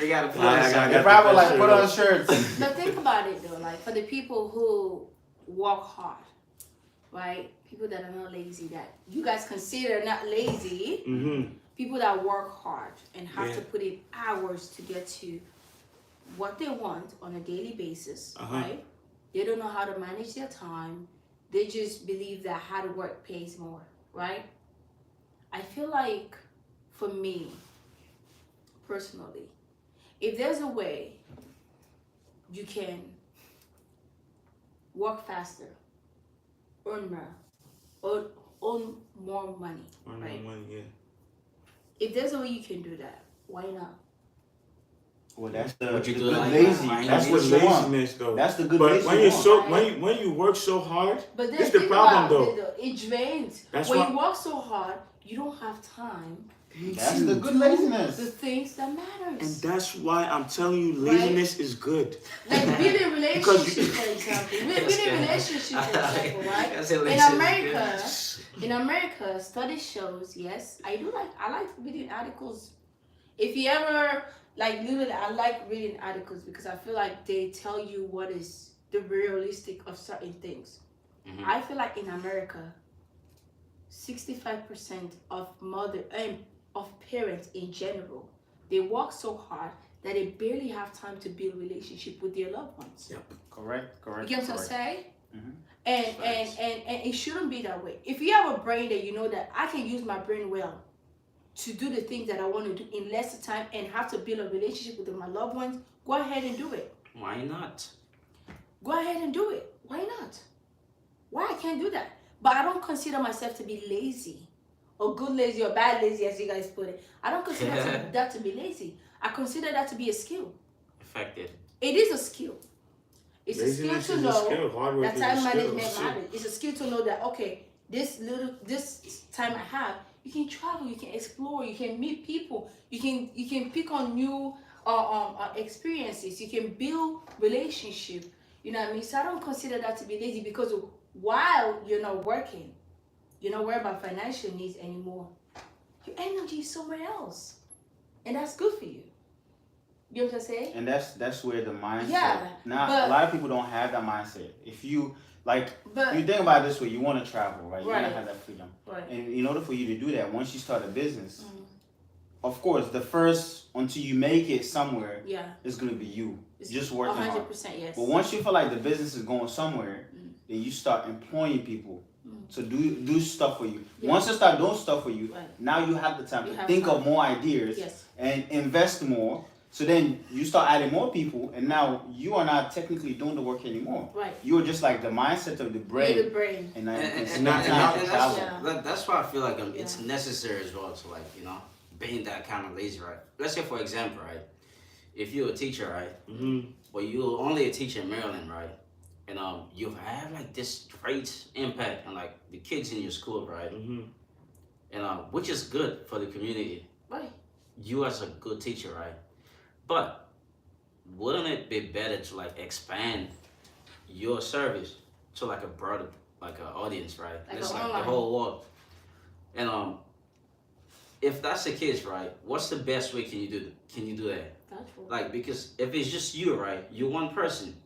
A: They gotta put
C: I
A: on
C: got
D: They
C: the
D: probably like
C: shirt
D: put
C: up.
D: on shirts.
B: But think about it though, like for the people who work hard, right? People that are not lazy, that you guys consider not lazy,
C: Mm-hmm.
B: people that work hard and have
C: Yeah.
B: to put in hours to get to what they want on a daily basis,
C: Uh-huh.
B: right? They don't know how to manage their time. They just believe that hard work pays more, right? I feel like for me, personally, if there's a way you can work faster, earn more money, right? If there's a way you can do that, why not?
D: Well, that's the,
A: What you
D: the
A: do
D: good
A: like
D: lazy.
A: that.
D: That's
C: That's
D: what
C: the
D: you want.
C: laziness, though.
D: That's the good
C: But
D: lazy
C: when
D: you
C: you're
D: want.
C: so when you work so hard,
B: But then
C: this is the
B: think
C: problem,
B: about
C: though.
B: it, though. It drains.
C: That's
B: when
C: why-
B: you work so hard, you don't have time
D: That's the good
B: to
D: laziness.
B: the things that matters.
C: and that's why I'm telling you, laziness is good.
B: Like building
C: Because
B: relationship,
C: you-
B: for example.
A: That's
B: Building
A: good.
B: relationship, for example, right?
A: That's a
B: In
A: lazy-
B: America, study shows, yes, I like reading articles. If you ever, like, literally, I like reading articles because I feel like they tell you what is the realistic of certain things.
A: Mhm.
B: I feel like in America, 65% of of parents in general, they work so hard that they barely have time to build relationship with their loved ones.
C: Yep.
D: Correct.
B: You get what I'm saying?
D: Mhm.
B: And it shouldn't be that way. If you have a brain that you know that I can use my brain well to do the things that I want to do in lesser time and have to build a relationship with my loved ones, go ahead and do it.
A: Why not?
B: Go ahead and do it. Why not? Why I can't do that? But I don't consider myself to be lazy or good lazy or bad lazy, as you guys put it. I don't consider that to be lazy. I consider that to be a skill.
A: Effective.
B: It is a skill. It's
C: Laziness
B: a skill to know that time management matters. It's a skill to know that, okay, this time I have, you can travel, you can explore, you can meet people, you can pick on new experiences, you can build relationship. You know what I mean? So I don't consider that to be lazy, because while you're not working, you're not worried about financial needs anymore. Your energy is somewhere else, and that's good for you. You know what I'm saying?
D: And that's where the mindset.
B: Yeah,
D: Now a lot of people don't have that mindset. If you you think about it this way, you want to travel, right? You want to have that freedom.
B: Right.
D: And in order for you to do that, once you start a business, of course, the first until you make it somewhere, it's gonna be you. Just working 100%, hard.
B: Yes.
D: But once you feel like the business is going somewhere, then you start employing people to do stuff for you. Yeah. Once you start doing stuff for you, now you have the time to think of more ideas and invest more. So then you start adding more people, and now you are not technically doing the work anymore. Right. You are just like the mindset of the brain.
B: Yeah, the brain.
D: And
A: that's why I feel like it's necessary as well to, like, you know, being that kind of lazy, right? Let's say, for example, right, if you're a teacher, right, but you're only a teacher in Maryland, right, and you have like this great impact on like the kids in your school, right, and which is good for the community. Right. You as a good teacher, right? But wouldn't it be better to like expand your service to like a broader, like an audience, right? Like it's like the whole world. And if that's the case, right, what's the best way can you do that? Like, because if it's just you, right, you're one person,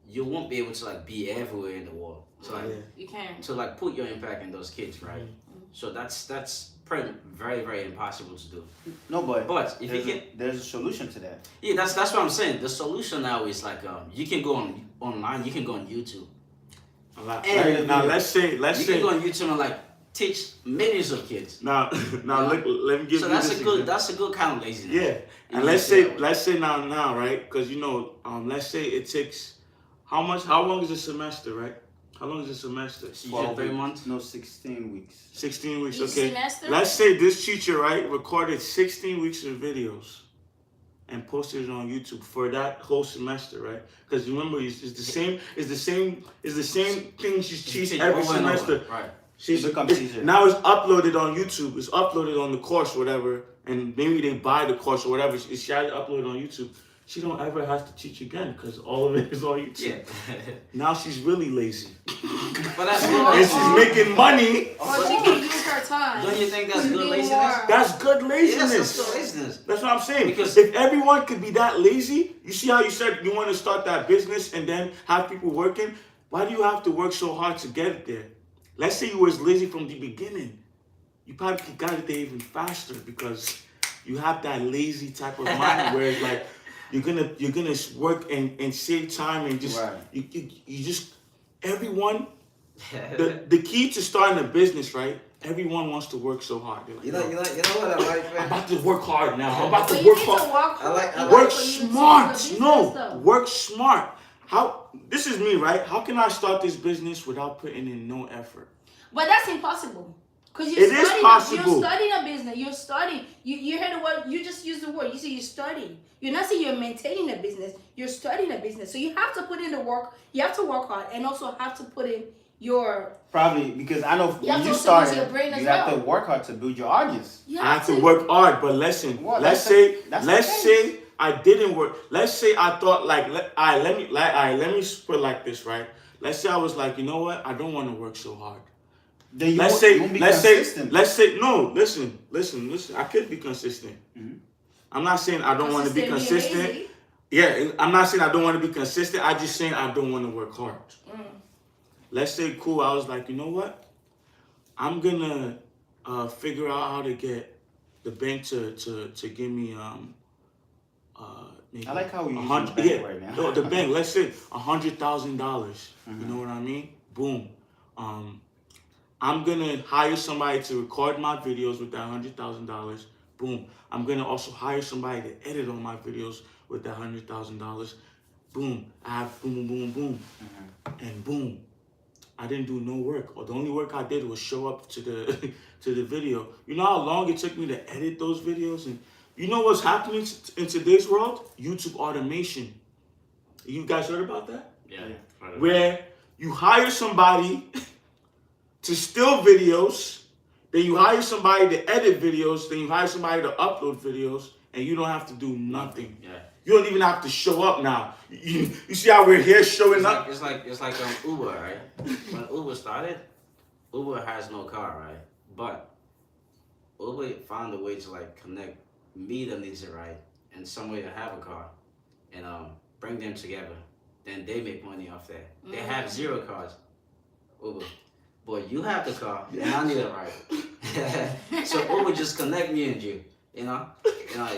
A: you won't be able to like be everywhere in the world. So like
B: you can
A: to like put your impact in those kids, right? So that's pretty very, very impossible to do.
D: No, but
A: if you can,
D: there's a solution to that.
A: Yeah, that's what I'm saying. The solution now is like you can go online, you can go on YouTube.
C: And now let's say
A: you can go on YouTube and like teach millions of kids.
C: Now let me give you
A: this example. That's a good kind of laziness.
C: Yeah, and let's say now, right? Because you know, let's say it takes how long is a semester, right? How long is a semester?
A: 3 months?
D: No, 16 weeks.
C: 16 weeks,
B: Each
C: okay.
B: semester?
C: Let's say this teacher, right, recorded 16 weeks of videos and posted it on YouTube for that whole semester, right? Because remember, it's the same thing she's teaching every semester.
A: Right.
C: Now it's uploaded on YouTube. It's uploaded on the course, whatever, and maybe they buy the course or whatever. She had it uploaded on YouTube. She don't ever have to teach again because all of it is on YouTube. Yeah. Now she's really lazy.
A: But that's
C: and she's making money.
B: Or she can use her time.
A: Don't you think that's good laziness?
C: That's good laziness.
A: Yes, that's good laziness.
C: That's what I'm saying. Because if everyone could be that lazy, you see how you said you want to start that business and then have people working? Why do you have to work so hard to get it there? Let's say you were lazy from the beginning. You probably got it there even faster because you have that lazy type of mind where it's like, you're gonna work and save time and just you just everyone the key to starting a business, right? Everyone wants to work so hard. Like,
A: you know what I like, man?
C: I'm about to work hard now. I'm about to work hard.
A: I like
C: work smart. No, work smart. How? This is me, right? How can I start this business without putting in no effort?
B: But that's impossible. Because
C: it is possible.
B: You're studying a business. You're studying. You heard the word. You just used the word. You say you're studying. You're not saying you're maintaining a business. You're studying a business. So you have to put in the work. You have to work hard, and also have to put in your.
D: Probably because I know when you started, you have to work hard to build your audience.
C: I have to work hard, but listen. Let's say I didn't work. Let's say I thought like let me put it like this, right? Let's say I was like, you know what? I don't want to work so hard. Let's say, no, listen. I could be consistent. Mm-hmm. I'm not saying I don't want to be consistent. Yeah, I'm not saying I don't want to be consistent. I'm just saying I don't want to work hard. Let's say, cool, I was like, you know what? I'm going to figure out how to get the bank to give me maybe
D: I like how we use the bank right now.
C: No, the bank, let's say $100,000. You know what I mean? Boom. I'm going to hire somebody to record my videos with that $100,000. Boom. I'm going to also hire somebody to edit on my videos with that $100,000. Boom. I have boom. And boom. I didn't do no work. Or the only work I did was show up to the to the video. You know how long it took me to edit those videos? And you know what's happening in today's world? YouTube automation. You guys heard about that?
A: Yeah.
C: Where you hire somebody to steal videos, then you hire somebody to edit videos, then you hire somebody to upload videos, and you don't have to do nothing.
A: Yeah.
C: You don't even have to show up now. You see how we're here showing up?
A: It's like Uber, right? When Uber started, Uber has no car, right? But Uber found a way to like connect me that needs it, right, and somebody that have a car, and bring them together. Then they make money off that. They have 0 cars, Uber. But you have the car, and I need it, right? So Uber just connect me and you, you know?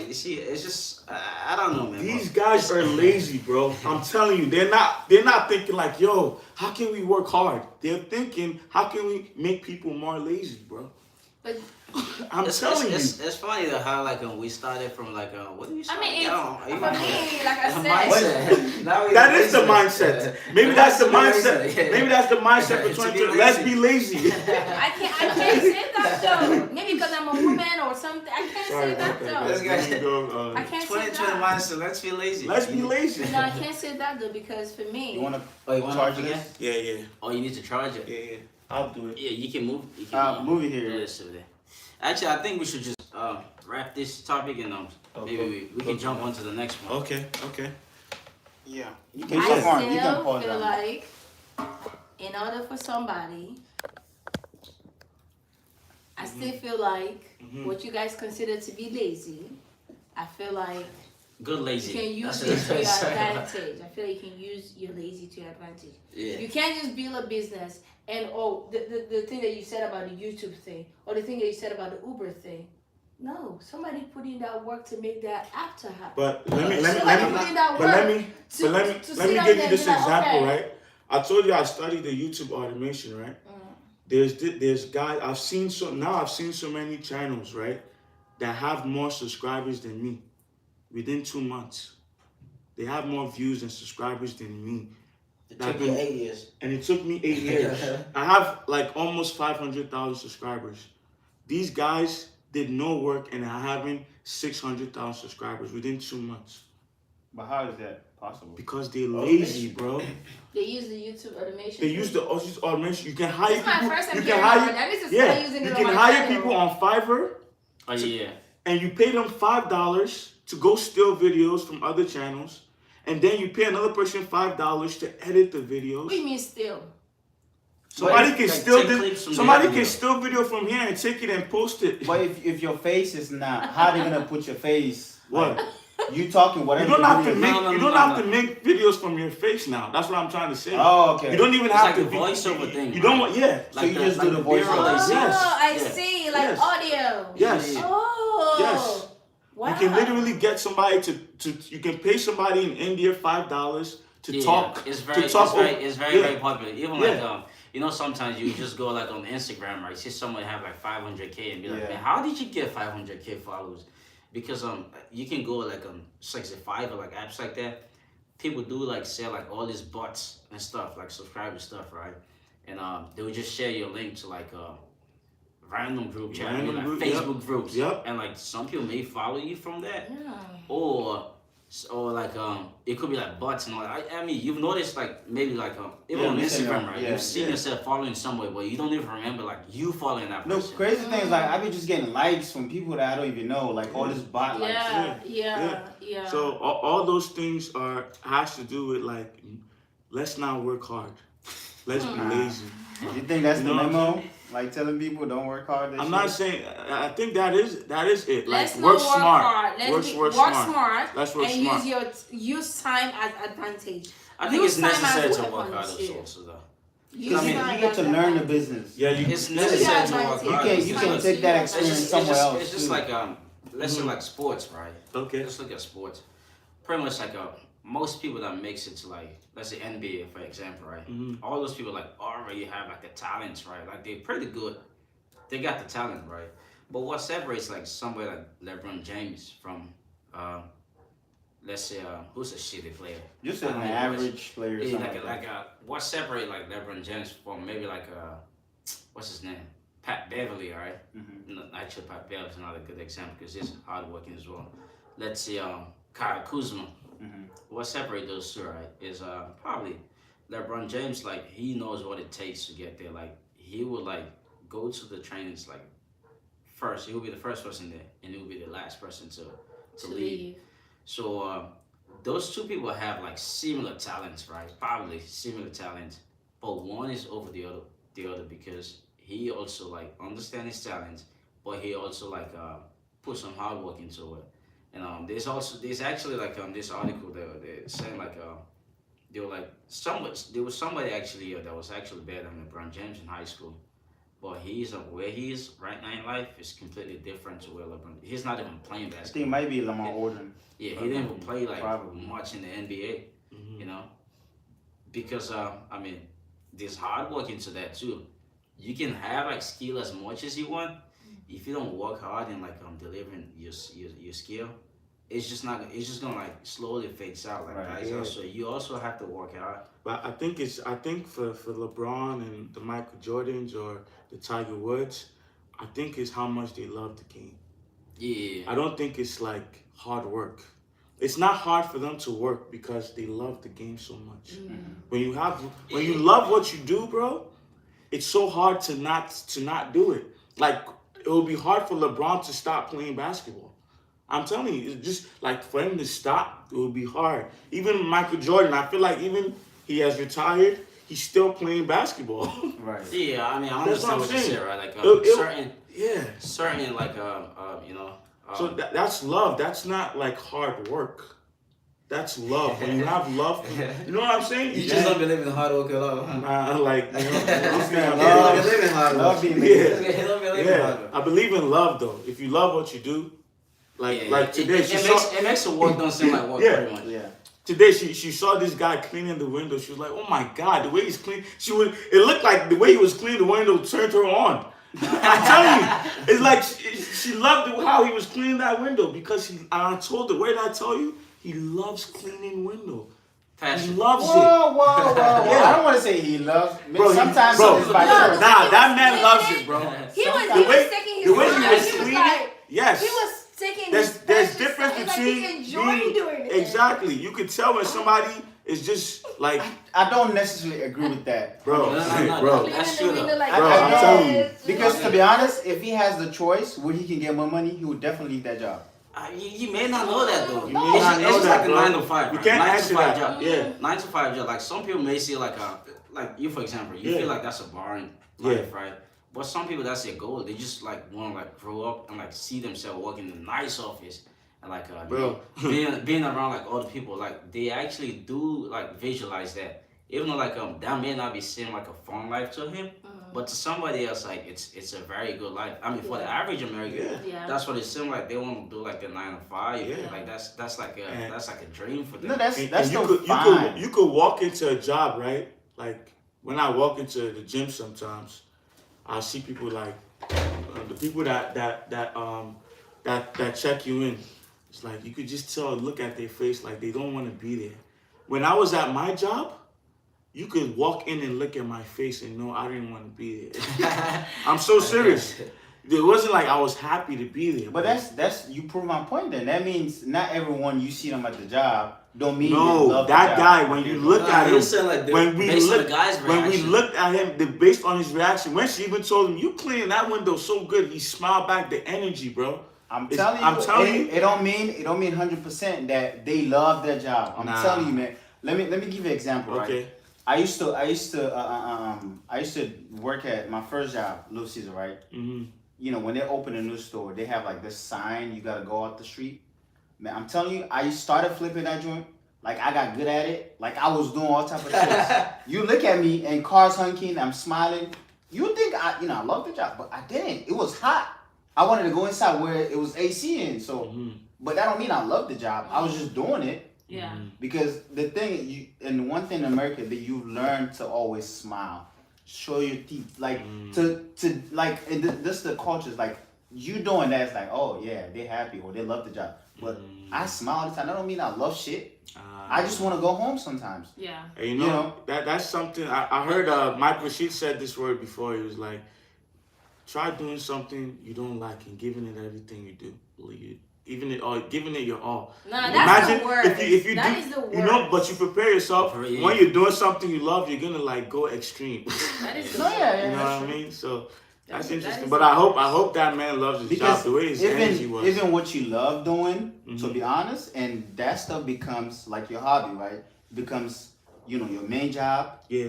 A: You see, it's just, I don't know, man.
C: These guys are lazy, bro. I'm telling you, they're not thinking like, yo, how can we work hard? They're thinking, how can we make people more lazy, bro?
B: But
C: I'm telling you.
A: It's funny though how like we started from like what do you say?
B: I mean, for me, like I said,
A: mindset.
C: That is the mindset. Maybe that's the mindset. Maybe that's the mindset for 2020. Let's be lazy.
B: I can't say that though. Maybe because I'm a woman or something. I can't say that though.
A: This guy-
B: I can't say
A: 2020
B: that.
A: mindset. Let's be lazy.
C: Let's be lazy.
B: No, I can't say that though because for me,
D: You wanna
A: Oh, you want
D: charge
A: to
D: this?
A: again?
C: Yeah.
A: Oh, you need to charge it.
C: Yeah. I'll do it.
A: Yeah, you can move. You can
D: move it here.
A: do this over there. Actually, I think we should just wrap this topic and maybe we can jump on to the next one.
C: Okay.
D: Yeah. You can
B: I
D: jump on. You can
B: still
D: pause
B: feel
D: that.
B: like in order for somebody, I still feel like what you guys consider to be lazy, I feel like
A: Good lazy.
B: you can use
A: That's
B: it to
A: what
B: your
A: I say.
B: advantage. I feel like you can use your lazy to your advantage.
A: Yeah.
B: You can't just build a business and the thing that you said about the YouTube thing or the thing that you said about the Uber thing. No, somebody put in that work to make that app to happen.
C: But let me
B: put in that work
C: let me
B: to sit
C: give
B: down
C: you
B: there
C: this
B: and be like,
C: example,
B: okay.
C: right? I told you I studied the YouTube automation, right? There's guys I've seen so many channels, right, that have more subscribers than me within 2 months. They have more views and subscribers than me.
A: It took you 8 years.
C: And it took me 8 years. I have like almost 500,000 subscribers. These guys did no work and are having 600,000 subscribers within 2 months.
D: But how is that possible?
C: Because they're lazy, bro.
B: They use the YouTube automation.
C: They use the automation. You can hire
B: This is my
C: people.
B: first time
C: You
B: hearing
C: can
B: about it. I need to start using
C: you
B: it
C: can
B: on my
C: hire
B: channel.
C: people on Fiverr,
A: Oh yeah.
C: and you pay them $5 to go steal videos from other channels, and then you pay another person $5 to edit the videos.
B: What do you mean still?
C: Somebody can steal
A: take clips from
C: Somebody
A: the
C: can
A: video.
C: steal video from here and take it and post it.
D: But if your face is not, how they gonna put your face?
C: What?
D: Like, you talking whatever.
C: You don't have to
D: video-
C: make.
A: No,
C: You don't have to make videos from your face now. That's what I'm trying to say.
D: Oh, okay.
C: You don't even
A: It's
C: have
A: like
C: to
A: the voiceover thing.
C: You don't want. Yeah.
D: So you just do the voice
A: B-roll
D: over.
A: they see.
C: Yes.
B: Oh, I
A: Yeah.
B: see. Like
C: Yes.
B: audio.
C: Yes.
A: Yeah.
B: Oh.
C: Yes.
B: Wow.
C: You can literally get somebody to. You can pay somebody in India $5 to talk.
A: It's very,
C: to talk.
A: it's very,
C: Yeah.
A: very popular. Even
C: Yeah.
A: like you know, sometimes you just go like on Instagram, right? See someone have like 500K and be like,
D: Yeah.
A: man, how did you get 500K followers? Because you can go like Fiverr, like apps like that. People do like sell like all these bots and stuff, like subscriber stuff, right? And they would just share your link to like random group chat,
C: Random
A: like
C: group,
A: Facebook groups.
C: Yep.
A: And like some people may follow you from that.
B: Yeah.
A: Or like it could be like bots and all that. I mean, you've noticed like maybe like even
D: Yeah,
A: on
D: Instagram,
A: Instagram, right?
D: yeah,
A: You've seen
D: yeah.
A: yourself following somebody, but you don't even remember like you following that
D: No,
A: person.
D: crazy thing is like I be just getting likes from people that I don't even know, like all this bot likes.
B: Yeah.
C: So all those things has to do with like, let's not work hard. Let's be lazy.
D: You think that's
C: You
D: the
C: know what I'm
D: memo? Like telling people don't work hard.
C: I'm not saying. I think that is it. Like
B: Let's not
C: work
B: work
C: smart.
B: hard. Let's
C: Work
B: work
C: smart.
B: smart.
C: Let's work
B: and
C: smart.
B: use time as advantage.
A: I think
B: Use
A: it's
B: time as
A: necessary to
B: weapons,
A: work hard
B: too.
A: also though.
B: Use
D: I mean,
B: time
D: you get
B: as
D: to learn the
B: advantage.
D: business.
C: Yeah,
A: It's necessary to work
B: You
A: hard.
D: You can take that experience somewhere else.
A: It's just
D: too.
A: like let's say like sports, right?
C: Okay.
A: Let's look at sports. Pretty much like most people that makes it to like let's say NBA for example, right? All those people like already have like the talents, right? Like they're pretty good. They got the talent, right? But what separates like somebody like LeBron James from let's say who's a shitty player?
D: Just
A: I
D: an
A: don't know,
D: average player. Or
A: Yeah,
D: something like that.
A: what separate like LeBron James from maybe what's his name? Pat Beverly, all right?
D: Mm-hmm.
A: No, actually, Pat Beverly is not a good example because he's hardworking as well. Let's see, Kyle Kuzma.
D: Mm-hmm.
A: What separate those two, right? Is probably LeBron James. Like he knows what it takes to get there. Like he would like go to the trainings like first. He will be the first person there, and he will be the last person to leave. So those two people have like similar talents, right? Probably similar talents, but one is over the other because he also like understands his talents, but he also like put some hard work into it. And there's actually like this article that they're saying like they were like there was somebody actually that was actually better than LeBron James in high school, but he's where he is right now in life is completely different to where LeBron. He's not even playing
D: I think
A: basketball.
D: it might be Lamar Odom.
A: Yeah, he didn't even play like
D: Probably.
A: much in the NBA, you know, because I mean, there's hard work into that too. You can have like skill as much as you want, if you don't work hard and like delivering your skill, it's just not. It's just gonna like slowly fades out like
D: Right,
A: guys.
C: yeah.
A: So you also have to work hard.
C: But I think for LeBron and the Michael Jordans or the Tiger Woods, I think it's how much they love the game.
A: Yeah.
C: I don't think it's like hard work. It's not hard for them to work because they love the game so much. When you love what you do, bro, it's so hard to not do it. Like it will be hard for LeBron to stop playing basketball. I'm telling you, it's just like for him to stop, it will be hard. Even Michael Jordan, I feel like even he has retired, he's still playing basketball.
D: Right.
A: Yeah, I mean, I
C: That's
A: understand
C: what
A: what
C: I'm
A: you
C: saying.
A: said, right? Like
C: Yeah.
A: certain like you know.
C: So that's love. That's not like hard work. That's love. When you have love, you know what I'm saying?
A: You just don't believe in hard work at all, huh?
C: Like, you know,
D: This man
A: You don't
D: love,
A: believe in hard work.
D: love being
C: Yeah.
A: You don't believe in hard
C: Yeah,
A: work.
C: I believe in love though. If you love what you do, like today,
A: it makes the work don't seem like work
C: Yeah.
A: pretty much.
D: Yeah.
C: today she saw this guy cleaning the window. She was like, "Oh my God, the way he's clean." It looked like the way he was cleaning the window turned her on. I'm telling you, it's like she loved how he was cleaning that window because I told her, where did I tell you? He loves cleaning window. He
A: Passion.
C: loves it.
D: Whoa.
C: Yeah.
D: I don't want to say he loves.
C: Bro,
D: Sometimes
C: bro,
D: it's by
B: No,
D: choice.
C: nah, that man loves it, bro.
B: He was
C: The way-
B: taking
C: the
B: his
C: way he
B: time.
C: was
B: He was
C: cleaning,
B: like,
C: yes.
B: he was taking
C: There's
B: his
C: difference
B: precious time. It's
C: between
B: like he's enjoying doing it.
C: exactly. You can tell when somebody is just like,
D: I don't necessarily agree with that.
C: bro,
A: No.
C: bro.
A: That's
B: Cleaning
A: true,
B: the window
A: though.
B: like
C: Bro, I'm
B: that.
C: telling you.
D: Because to be honest, if he has the choice where he can get more money, he would definitely leave that job.
A: You may not know that though.
C: You may not know
A: it's
C: that,
A: like
C: bro.
A: a 9 to 5.
C: You
A: right?
C: can't
A: 9 to
C: answer
A: 5
C: that.
A: job.
C: Yeah.
A: 9 to 5 job. Like some people may see like you for example, you
C: Yeah.
A: feel like that's a boring life, right? But some people that's their goal. They just like want to like grow up and like see themselves working in a nice office and like
C: Bro.
A: being around like other people. Like they actually do like visualize that. Even though like that may not be seem like a fun life to him, but to somebody else like it's a very good life. I mean for the average American,
B: Yeah.
A: that's what it seems like. They want to do like a 9 to 5.
C: Yeah.
A: Like that's like a dream for them.
D: No, that's
C: And
D: that's
C: you
D: still fine.
C: you could walk into a job, right? Like when I walk into the gym sometimes, I see people like the people that check you in. It's like you could just tell, look at their face, like they don't want to be there. When I was at my job, you could walk in and look at my face and know I didn't want to be there. I'm so serious. It wasn't like I was happy to be there.
D: But that's you prove my point. Then that means not everyone you see them at the job don't mean they
C: No,
D: love the
C: that
D: job.
C: guy. When you look at him, when we
A: based on the
C: looked,
A: guy's
C: when we
A: reaction.
C: looked at him, based on his reaction, when she even told him, "You cleaning that window so good," he smiled back. The energy, bro.
D: I'm telling you, it don't mean 100% that they love their job. I'm
C: Nah.
D: telling you, man. Let me give you an example.
C: Okay.
D: Right? I used to work at my first job, Little Caesar, right?
C: Mm-hmm.
D: You know, when they open a new store, they have like this sign you gotta go out the street. Man, I'm telling you, I started flipping that joint. Like I got good at it. Like I was doing all type of shit. You look at me and cars honking, I'm smiling. You think I love the job, but I didn't. It was hot. I wanted to go inside where it was AC in. So, but that don't mean I love the job. I was just doing it.
B: Yeah.
D: Because the thing, and one thing in America that you learn to always smile, show your teeth, like to like, and this the culture is like you doing that. It's like, oh yeah, they happy or they love the job. but I smile all the time. That don't mean I love shit. I just want to go home sometimes.
B: Yeah.
C: And you know, that's something I heard. Mike Rashid said this word before. He was like, try doing something you don't like and giving it everything you do. Giving it your all.
B: No, that's the word.
C: If you
B: that
C: do,
B: is the word.
C: you know, but you prepare yourself when you're doing something you love, you're gonna like go extreme.
B: That is
C: you know what I mean? So that's interesting. But I hope that man loves his job the way his energy was.
D: Even what you love doing, to be honest, and that stuff becomes like your hobby, right? Becomes your main job.
C: Yeah.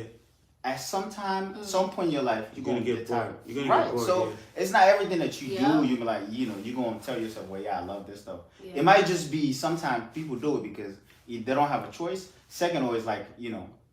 D: At some point in your life, you're gonna get tired.
C: You're gonna get bored.
D: So it's not everything that you do. You be like, you're gonna tell yourself, well, yeah, I love this stuff. Yeah. It might just be sometimes people do it because they don't have a choice. Second, or it's like,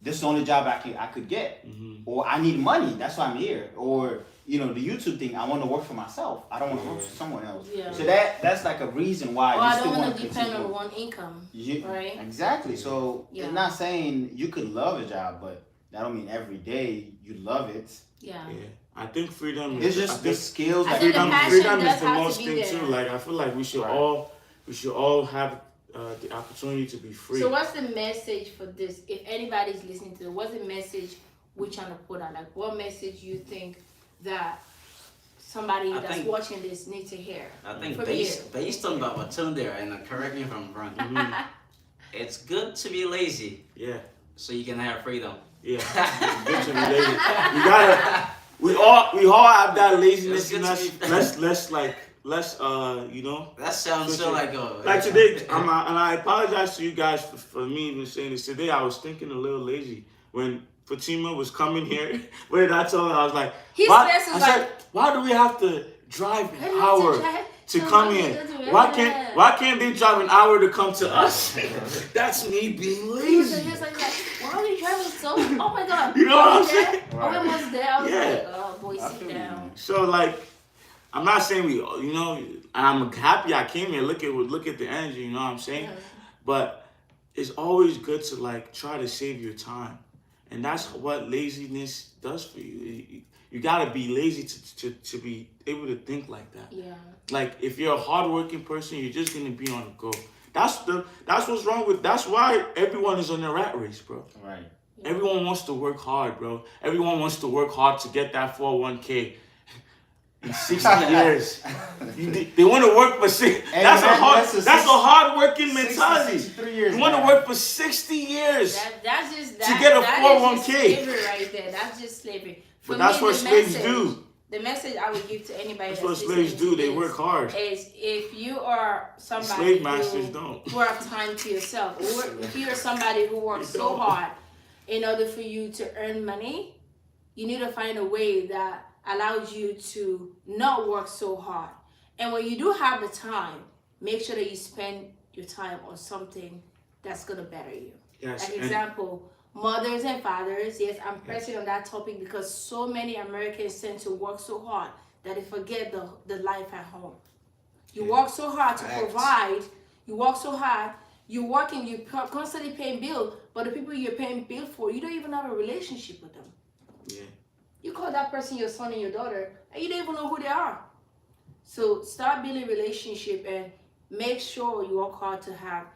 D: this is the only job I could get, or I need money. That's why I'm here. Or the YouTube thing, I want to work for myself. I don't want to work for someone else. Yeah. So that's like a reason why you still want to
B: depend on one income. Right?
D: Exactly. So it's not saying you could love a job, but that don't mean every day you love it.
B: Yeah.
C: I think freedom
D: is just the skills.
C: Freedom is the most thing too. Like I feel like we should all have the opportunity to be free.
B: So what's the message for this? If anybody's listening to it, what's the message we're trying to put out? Like what message you think that somebody that's watching this needs to hear?
A: I think based on what I told there, and correct me if I'm wrong, it's good to be lazy.
C: Yeah.
A: So you can have freedom.
C: Yeah. It's good to be lazy. You gotta. We all have that laziness in us. Let's
A: That sounds so
C: like today. And I apologize to you guys for me even saying this. Today I was thinking a little lazy when Fatima was coming here. When I told her, I was like, why do we have to drive an hour to come in? Why can't they drive an hour to come to us? That's me being lazy.
B: He was like, why are you driving so? Oh my God!
C: You know what I'm saying?
B: Right. I almost there. I was like, oh boy, sit down.
C: So like, I'm not saying I'm happy I came here. Look at the energy. You know what I'm saying? Yeah. But it's always good to like try to save your time, and that's what laziness does for you. You gotta be lazy to be able to think like that.
B: Yeah.
C: Like if you're a hardworking person, you're just gonna be on the go. That's what's wrong with. That's why everyone is on the rat race, bro.
D: Right.
C: Yeah. Everyone wants to work hard, bro. Everyone wants to work hard to get that 401k in 60 years. They want to work for 60. That's a hard-working mentality. 63 years. You want to work for 60 years
B: to
C: get a 401k.
B: Slavery right there. That's just slavery.
C: But that's what slaves do.
B: The message I would give to anybody
C: that's what slaves do. They work hard.
B: Is if you are somebody
C: slave masters
B: who have time to yourself, or if you're somebody who works so hard in order for you to earn money, you need to find a way that allows you to not work so hard. And when you do have the time, make sure that you spend your time on something that's gonna better you.
C: Yes.
B: Like example, mothers and fathers. Yes, I'm pressing on that topic because so many Americans tend to work so hard that they forget the life at home. You work so hard to provide. You work so hard. You're working. You're constantly paying bills, but the people you're paying bill for, you don't even have a relationship with them.
C: Yeah.
B: You call that person your son and your daughter, and you don't even know who they are. So start building a relationship and make sure you work hard to have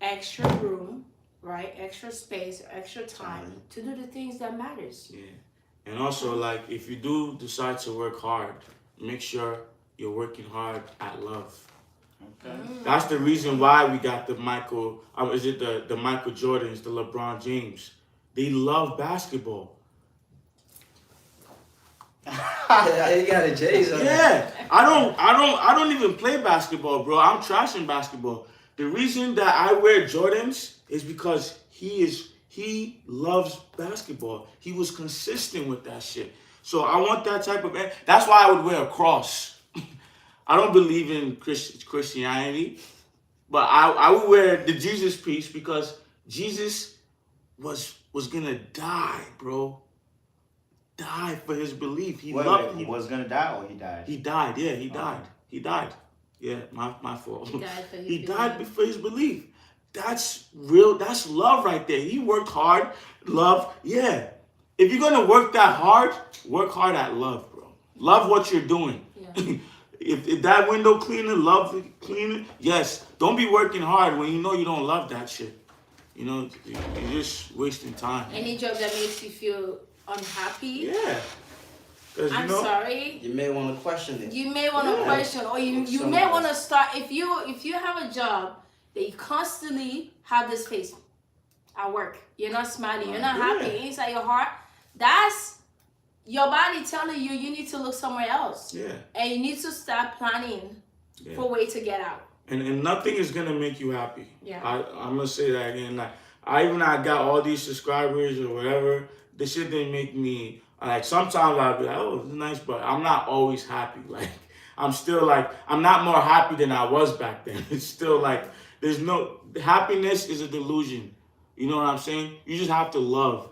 B: extra room, right? Extra space, extra time to do the things that matters.
C: Yeah. And also, like, if you do decide to work hard, make sure you're working hard at love. Okay. That's the reason why we got the Michael Jordans, the LeBron James. They love basketball.
A: You got a J's on.
C: Yeah. I don't even play basketball, bro. I'm trash in basketball. The reason that I wear Jordans is because he loves basketball. He was consistent with that shit. So I want that type of. That's why I would wear a cross. I don't believe in Christianity, but I would wear the Jesus piece because Jesus was gonna die, bro. Die for his belief. He loved.
D: He was gonna die, or he died.
C: He died. Yeah, he died. He died. Yeah, my fault.
B: He died
C: for his belief. That's real. That's love right there. He worked hard. Love. Yeah. If you're gonna work that hard, work hard at love, bro. Love what you're doing. Yeah. if that window cleaner, love cleaner, yes. Don't be working hard when you know you don't love that shit. You know, you're just wasting time.
B: Any job that makes you feel unhappy.
C: Yeah.
B: I'm sorry.
A: You may want to question it.
B: You may want to question, or you may want to start. If you have a job that you constantly have this face at work, you're not smiling, you're not happy inside your heart. That's your body telling you need to look somewhere else.
C: Yeah.
B: And you need to start planning for a way to get out.
C: And nothing is gonna make you happy.
B: Yeah.
C: I'm gonna say that again. Like I got all these subscribers or whatever. This shit didn't make me like. Sometimes I'll be like, oh, it's nice, but I'm not always happy. Like I'm still like I'm not more happy than I was back then. It's still like there's no happiness is a delusion. You know what I'm saying? You just have to love.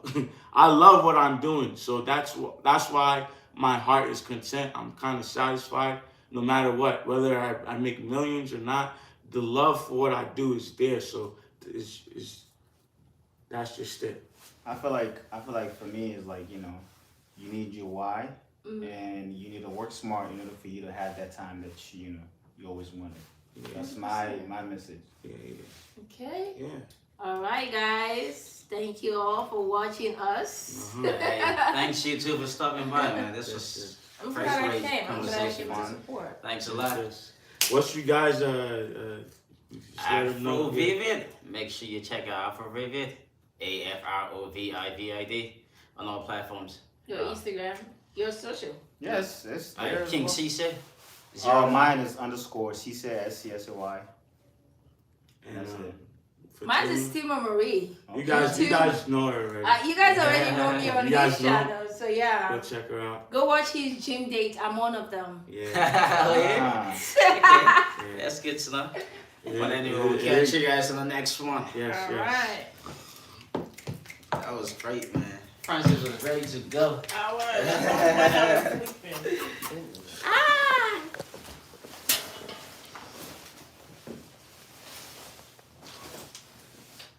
C: I love what I'm doing, so that's why my heart is content. I'm kind of satisfied. No matter what, whether I make millions or not, the love for what I do is there. So that's just it.
D: I feel like for me it's like, you know, you need your why, and you need to work smart in order for you to have that time that you always wanted. Yeah. That's my message.
C: Yeah.
B: Okay.
C: Yeah.
B: All right, guys. Thank you all for watching us.
A: Hey, thanks you too for stopping by, man. This was.
B: I'm glad I came. I'm glad I came to support.
A: Thanks a lot.
C: What's you guys
A: Afrovivid. Make sure you check out Afrovivid. AFROVIVID on all platforms.
B: Your Instagram, your social.
D: Yes, it's there.
A: King Cisa.
D: Mine is _ she said SCSY.
C: And
D: that's it.
B: Mine is Tima Marie.
C: You guys know her already.
B: You guys already know me on his channel, so yeah.
C: Go check her out.
B: Go watch his gym dates. I'm one of them.
A: Yeah. Okay. That's good to know. Yeah. But anyway, we'll catch you guys in the next one.
C: Yes,
B: All right.
A: That was great, man. Francis was ready to go.
B: I was sleeping.